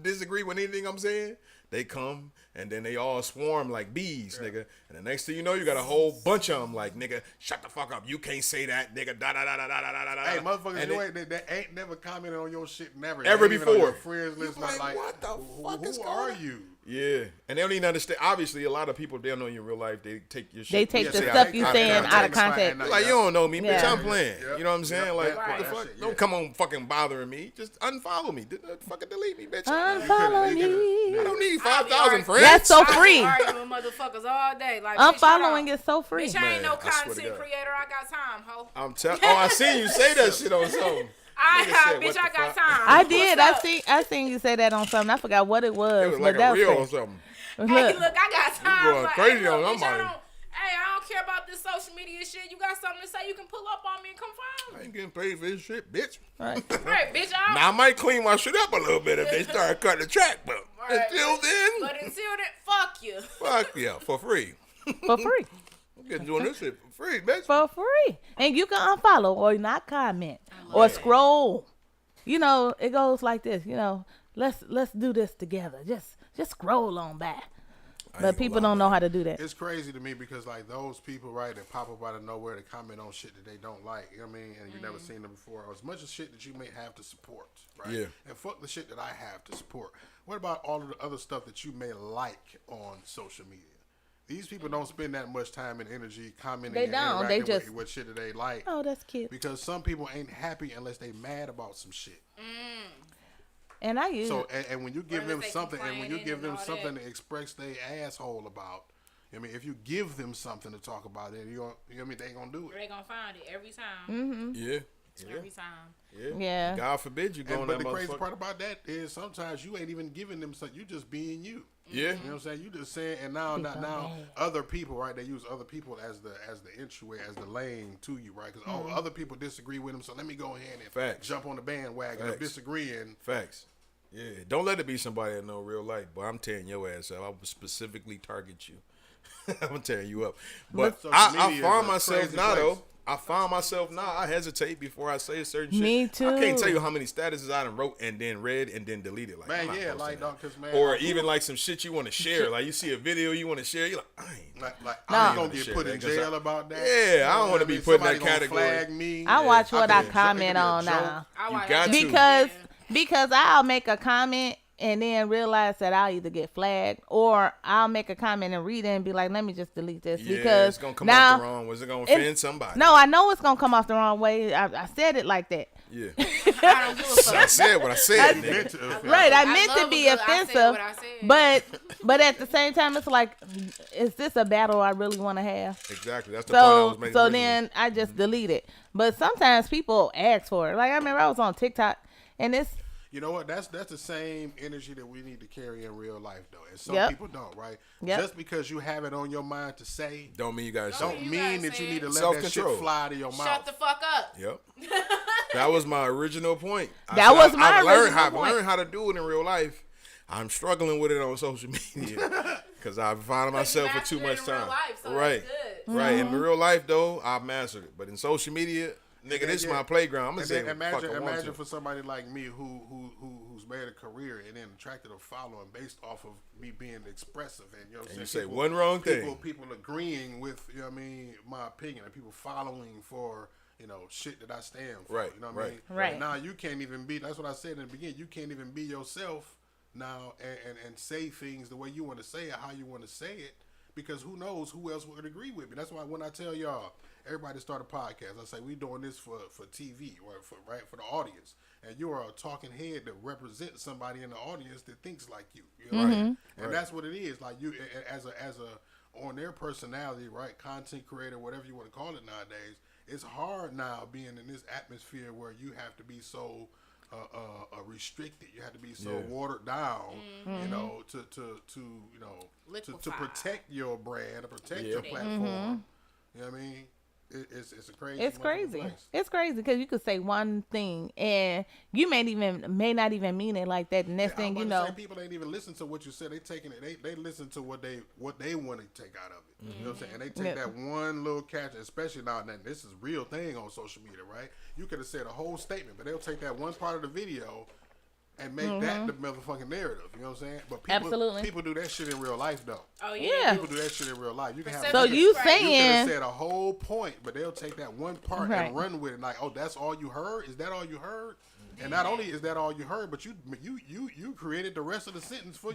disagree with anything I'm saying, they come and then they all swarm like bees, nigga. And the next thing you know, you got a whole bunch of them like, nigga, shut the fuck up. You can't say that, nigga. Da da da da da da da da. Hey, motherfuckers, And you they- they ain't never commented on your shit, never. Ever They ain't even on before. your friends list, You like, what the fuck who is going are on? you? Yeah, and they don't even understand. Obviously, a lot of people they don't know you in real life. They take your shit. They take you the say stuff you saying out of context. context. Like, you don't know me, bitch. Yeah. I'm playing. Yeah. You know what I'm saying? Yeah. Like, Right. what the That fuck? shit, Don't yeah. come on fucking bothering me. Just unfollow me. Fucking delete me, bitch. Unfollow You me. could've- I don't need I be 5,000 arguing. friends. That's so I be free. arguing with motherfuckers all day. Like, bitch, shut Unfollowing up. is so free. Bitch, I ain't Man, no I swear to content God. creator. I got time, ho. I'm telling. Oh, I seen you say that shit on something. Nigga said, Bitch, what I the got fuck? time. I did. What's up? I seen you say that on something. I forgot what it was. It was but like that a reel or was something. Look, Hey, look, I got time. going Like, crazy hey, look, on bitch, somebody. I don't care about this social media shit. You got something to say, you can pull up on me and come I find me. ain't getting paid for this shit, bitch. right. Right, bitch, I Now I might clean my shit up a little bit if they start cutting the track, but Right. until then, But until then, fuck you. fuck yeah, for free. For free. I'm getting doing this shit for free, bitch. For free. And you can unfollow or not comment or scroll. You know, it goes like this, you know, let's do this together. Just scroll on by. But people don't know how to do that. It's crazy to me because like those people, right, that pop up out of nowhere to comment on shit that they don't like, you know what I mean, and you never seen them before. As much as shit that you may have to support, right? Yeah. And fuck the shit that I have to support. What about all of the other stuff that you may like on social media? these people don't spend that much time and energy commenting They and don't. They interacting just- with shit that they like. Oh, that's cute. Because some people ain't happy unless they mad about some shit. And I use So and when you give them they something, and when you complaining give and them all something that. to express their asshole about, I mean, if you give them something to talk about, then you know what I mean, they ain't gonna do it. They gonna find it every time. Mm-hmm. Yeah. Every time. Yeah. God forbid you go And, on but that the crazy motherfucker. part about that is sometimes you ain't even giving them something. You just being you. Yeah. You know what I'm saying? You just saying, and now People now bad. other people, right? They use other people as the entryway, as the lane to you, right? Because other people disagree with them, so let me go ahead and Facts. jump on the bandwagon of Facts. disagreeing. Facts. Yeah. Don't let it be somebody that know real life. But I'm tearing your ass up. I would specifically target you. I'm tearing you up. But Social I media found is a myself crazy now place. though. I found myself now. I hesitate before I say a certain shit. Me too. I can't tell you how many statuses I done wrote and then read and then deleted. Like, I'm Man, not yeah, posting like that. dog, cause man, Or even like some shit you want to share. Like you see a video you want to share. You're like, I ain't. like No. I ain't gonna Shit, get put in man, 'cause jail I- about that. Yeah, You know I don't what wanna be put in Somebody that gonna category. Flag me. I watch what I I could- comment it could be a on joke. now. You got to. Because I'll make a comment and then realize that I'll either get flagged or I'll make a comment and read it and be like, let me just delete this. Yeah, because it's gonna come now, off the wrong. Was it gonna offend somebody? No, I know it's gonna come off the wrong way. I said it like that. Yeah. I don't give a I fuck. said what I said. He nigga. meant to offend. Right, I I meant to love be a good- I said offensive, what I said. but at the same time, it's like, is this a battle I really want to have? Exactly. That's the point I was So making. so originally. then I just delete it. But sometimes people ask for it. Like I remember I was on TikTok and it's You know what? That's the same energy that we need to carry in real life, though. And some Yep. people don't, right? Yep. Just because you have it on your mind to say, Don't mean you gotta say. don't it. You mean gotta that say you need to it. let that shit Self-control. fly out of your Shut mouth. the fuck up. Yep. That was my original point. That was my I've learned original I've point. learned how to do it in real life. I'm struggling with it on social media because I've found myself with too mastered it much in real time. life, so Right. that's good. Right. Mm-hmm. In real life though, I've mastered it. But in social media, nigga, this is my playground. I'm gonna And say then what the fuck I want imagine to. for somebody like me who's made a career and then attracted a following based off of me being expressive and you know what I'm And you saying? say one wrong thing. People agreeing with you know what I mean my opinion and people following for you know shit that I stand for. Right, You know what I right. mean? Right. And now you can't even be. That's what I said in the beginning. You can't even be yourself now and say things the way you want to say it, how you want to say it. Because who knows who else would agree with me. That's why when I tell y'all, everybody start a podcast, I say we doing this for TV, or for the audience. And you are a talking head that represents somebody in the audience that thinks like you. You know? And that's what it is. Like you as a on their personality, right? Content creator, whatever you want to call it nowadays, it's hard now being in this atmosphere where you have to be so restricted. You have to be so Yeah. watered down, you know, to you know to Liquefied. protect your brand, to protect Yeah. your platform. You know what I mean? It's a crazy. It's motherfucking crazy. place. It's crazy because you could say one thing and you may not even mean it like that. The next I'm thing you about to know, say, people ain't even listen to what you said. They taking it. They listen to what they want to take out of it. You know what I'm saying? And they take Yeah. that one little catch, especially now. And this is a real thing on social media, right? You could have said a whole statement, but they'll take that one part of the video and make that the motherfucking narrative. You know what I'm saying? But people, Absolutely. people do that shit in real life, though. Oh Yeah. yeah. People do that shit in real life. You can have so Perception you is right. You could have saying said a whole point, but they'll take that one part Right. and run with it. Like, oh, that's all you heard? Is that all you heard? And not only is that all you heard, but you created the rest of the sentence for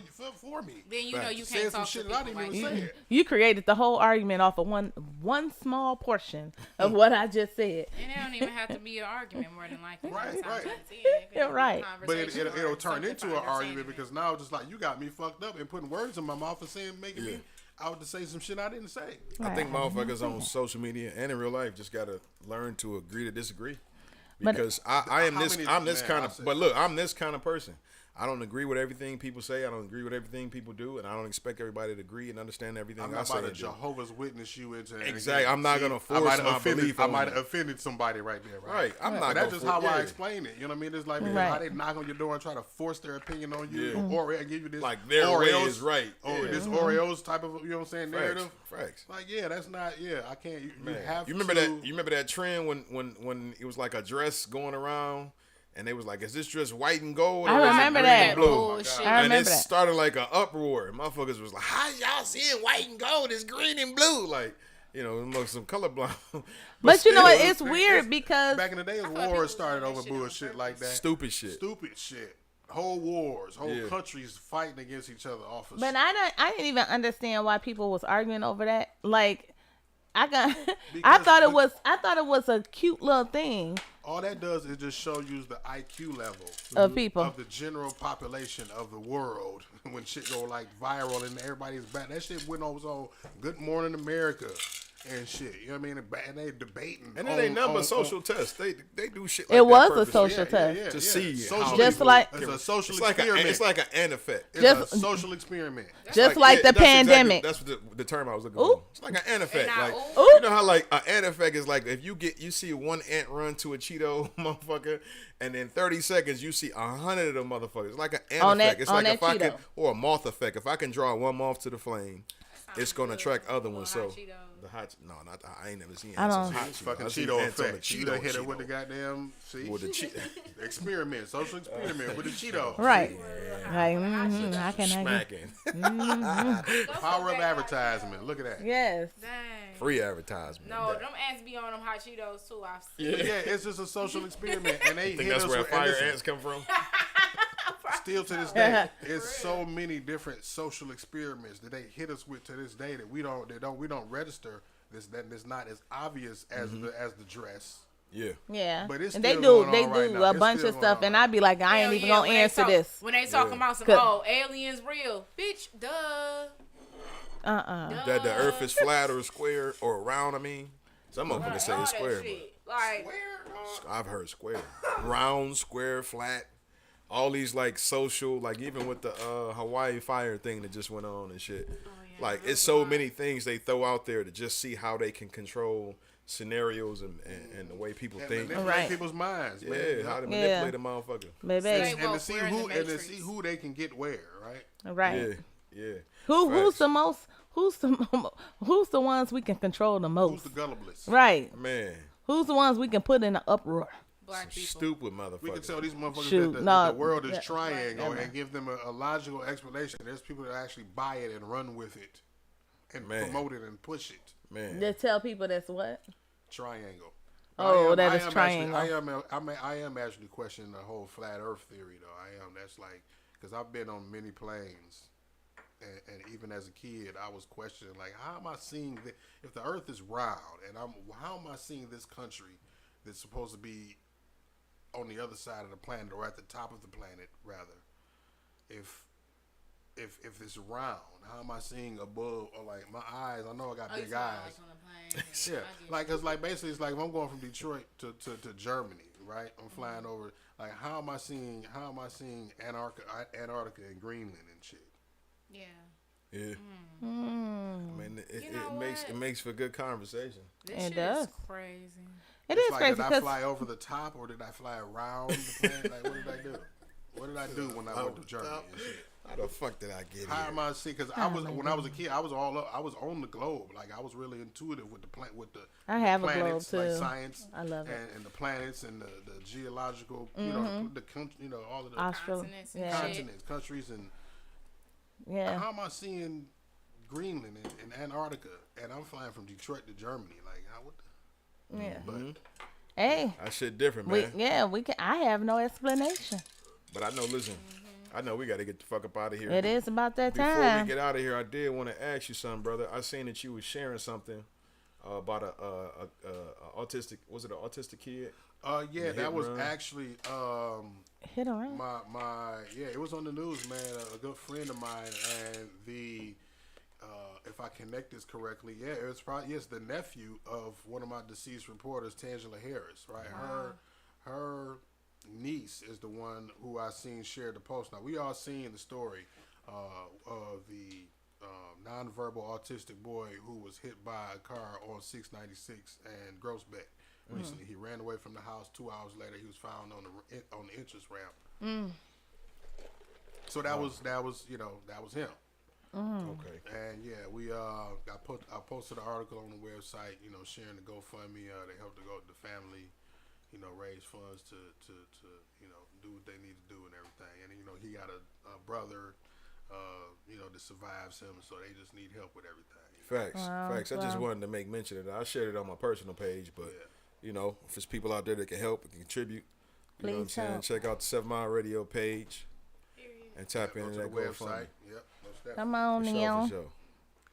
me. Then you know you Said can't some talk shit to that I people didn't like even that. say. you created the whole argument off of one small portion of what I just said. And it don't even have to be an argument more than likely. Right, Nine times right. out of 10, it could Yeah, be a right. But conversation it'll or turn something into an fine or argument saying because now it's just like you got me fucked up and putting words in my mouth and saying making Yeah. me out to say some shit I didn't say. I think motherfuckers on social media and in real life just gotta learn to agree to disagree. But- Because I'm this man, kind I of said- but look, I'm this kind of person. I don't agree with everything people say. I don't agree with everything people do, and I don't expect everybody to agree and understand everything I'm I not say about to and do. Jehovah's Witness you into Exactly. I'm not gonna force my belief I on might you. have offended somebody right there, right? Right. I'm But not that's gonna just how I yeah. explain it. You know what I mean? It's like Right. how they knock on your door and try to force their opinion on you, Yeah. or give you this Like their way Oreos, is right. or Yeah. this Oreos type of you know what I'm saying Facts. narrative. Facts. Like that's not I can't. You Man. have You remember to, that? You remember that trend when it was like a dress going around, and they was like, "Is this dress white and gold?" I or is it remember green that. and blue?" Bullshit. I And remember it that. started like an uproar. Motherfuckers was like, "How y'all seeing white and gold? It's green and blue." Like, you know, it looks some colorblind. But you know what? still, It's weird because back in the day, feel like wars people started do that over shit on bullshit purpose. like that. Stupid shit. Stupid shit. whole wars, whole Yeah. countries fighting against each other off of But shit. I didn't even understand why people was arguing over that. Like, I got, I Because thought it was a cute little thing All that does is just show you the IQ level of people. of the general population of the world. When shit go like viral and everybody's back, that shit was on Good Morning America and shit. You know what I mean? And they debating. And it ain't nothing but social tests. They do shit like It that was a purposely. social test. To see Social Just like- it's a social It's like experiment. it's like an an effect. It's Just- a social experiment. Just like the that's exactly- pandemic. that's what the term I was looking Ooh. for. It's like an ant effect. And I- Like Ooh. you know how like an ant effect is like if you see one ant run to a Cheeto motherfucker, and in 30 seconds you see 100 of them motherfuckers. It's like an ant On that- effect. It's on like that if I can, Cheeto. or a moth effect. If I can draw one moth to the flame, it's gonna good. attract other ones. Little So hot Cheetos. the hot, no, not the, I ain't never seen I ants don't- on hot It's Cheetos. fucking I seen Cheeto ants on the effect. You done hit it with the Cheeto. goddamn see With the Cheeto. experiment, social experiment with the Cheeto. Right. Like, I can. Smacking. Power of advertisement. Look at that. Yes. Dang. Free advertisement. No, them ants be on them hot Cheetos too. I've seen. But yeah, it's just a social experiment, and they I think hit that's us where with, fire and listen, ants come from. still to this day, it's so many different social experiments that they hit us with to this day that we don't register this. That it's not as obvious as the dress. Yeah. Yeah. But it's And they still do going on right now. a It's bunch still of going stuff, on and right I'd be like, I ain't Hell even yeah, gonna when they answer talk- this. When they talking about some, Cause- aliens real, bitch, duh. That the earth is flat or square or round, I mean. Some of them All say that it's square, shit. Like, but I've heard square. Round, square, flat. All these like social, like even with the Hawaii fire thing that just went on and shit. yeah, Like that it's was so wild. many things they throw out there to just see how they can control scenarios and the way people And think. manipulate Right. people's minds, man. Yeah, how to Yeah. manipulate a motherfucker. Baby. Say and well, to see we're in who the and to Matrix. see who they can get where, right? Right. Yeah, yeah. Who's Facts. the most? Who's the ones we can control the Who's most? the gulliblest? Right. Man, Who's the ones we can put in an uproar? black people. stupid motherfucker. We can tell these motherfuckers Shoot, that no, the world is yeah. triangle and give them a logical explanation. There's people that actually buy it and run with it and Man. promote it and push it. Man, They tell people that's what? Triangle. Oh, that I is am triangle. Actually, I am actually questioning the whole flat Earth theory, though. I am. That's like because I've been on many planes, and even as a kid, I was questioning like, how am I seeing if the Earth is round, and how am I seeing this country that's supposed to be on the other side of the planet or at the top of the planet rather, if it's round, how am I seeing above or like my eyes? I know I got Oh, you big talking eyes. like on the plane. Yeah, I get like, cause like basically it's like if I'm going from Detroit to Germany, right? I'm flying Mm-hmm. over. Like, how am I seeing Antarctica and Greenland and shit? you. Yeah. yeah. Hmm. I mean, You know it what? makes for good conversation. This It shit does. is crazy. It It's is like, crazy did I because fly over the top or did I fly around the plane? Like, what did I do? What did I do when I went to Germany and shit? How the fuck did I get How here? am I seeing? Because when I was a kid, I was all up. I was on the globe. Like I was really intuitive with the I have a globe, planets, like too. science. I love it. And the planets and the geological, you know, the country, you know, all of the Australia. Continents and Yeah. shit. continents, countries, and Yeah. how am I seeing Greenland and Antarctica? And I'm flying from Detroit to Germany. Like, what the? Yeah. But Hey. That shit different, We man. we can. I have no explanation. But I know, listen, I know we got to get the fuck up out of here. It is about that Before time. we get out of here, I did want to ask you something, brother. I seen that you was sharing something about a autistic. Was it an autistic kid? yeah, hit that and was run. actually Hit around. my yeah. It was on the news, man. A good friend of mine, and if I connect this correctly, yeah, it was probably the nephew of one of my deceased reporters, Tangela Harris, right? Her niece is the one who I seen share the post. Now we all seen the story of the nonverbal autistic boy who was hit by a car on 696 and Grossbeck recently. He ran away from the house. 2 hours later, he was found on the entrance ramp. So that was him. Okay. And yeah, I posted an article on the website, you know, sharing the GoFundMe. They helped the family, you know, raise funds to you know, do what they need to do and everything. And you know, he got a brother, you know, that survives him, so they just need help with everything. Facts. Wow, Facts. I just wow. wanted to make mention of that. I shared it on my personal page, but you know, if there's people out there that can help and contribute, you know what I'm Please saying? help. Check out the 7 Mile Radio page. and tap Go into to the that website. GoFundMe. Yep. most definitely. Come on For sure, now. for sure.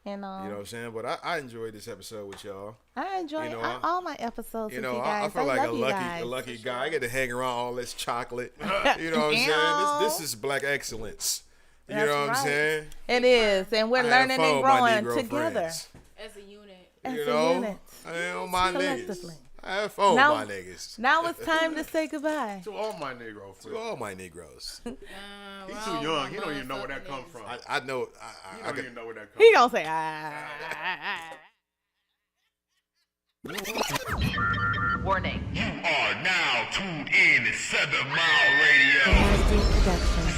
And You know what I'm saying? But I enjoyed this episode with y'all. I enjoy you know, all my episodes You with know, you guys. I feel like love a you guys. lucky guy. I get to hang around all this chocolate. You know what I'm saying? This is black excellence. You That's know what right. I'm saying? It is, and we're I have learning fun and with my growing Negro together friends. As a unit. as You a know, unit. I am my niggas. Collectively. I have fun Now- with my niggas. Now it's time to say goodbye. To all my Negro To friends. all my Negroes. He's too young. He don't even know where that come from. I know. He I don't can, even know where that He come gonna say You are now tuned in to 7 Mile Radio. Nasty Production.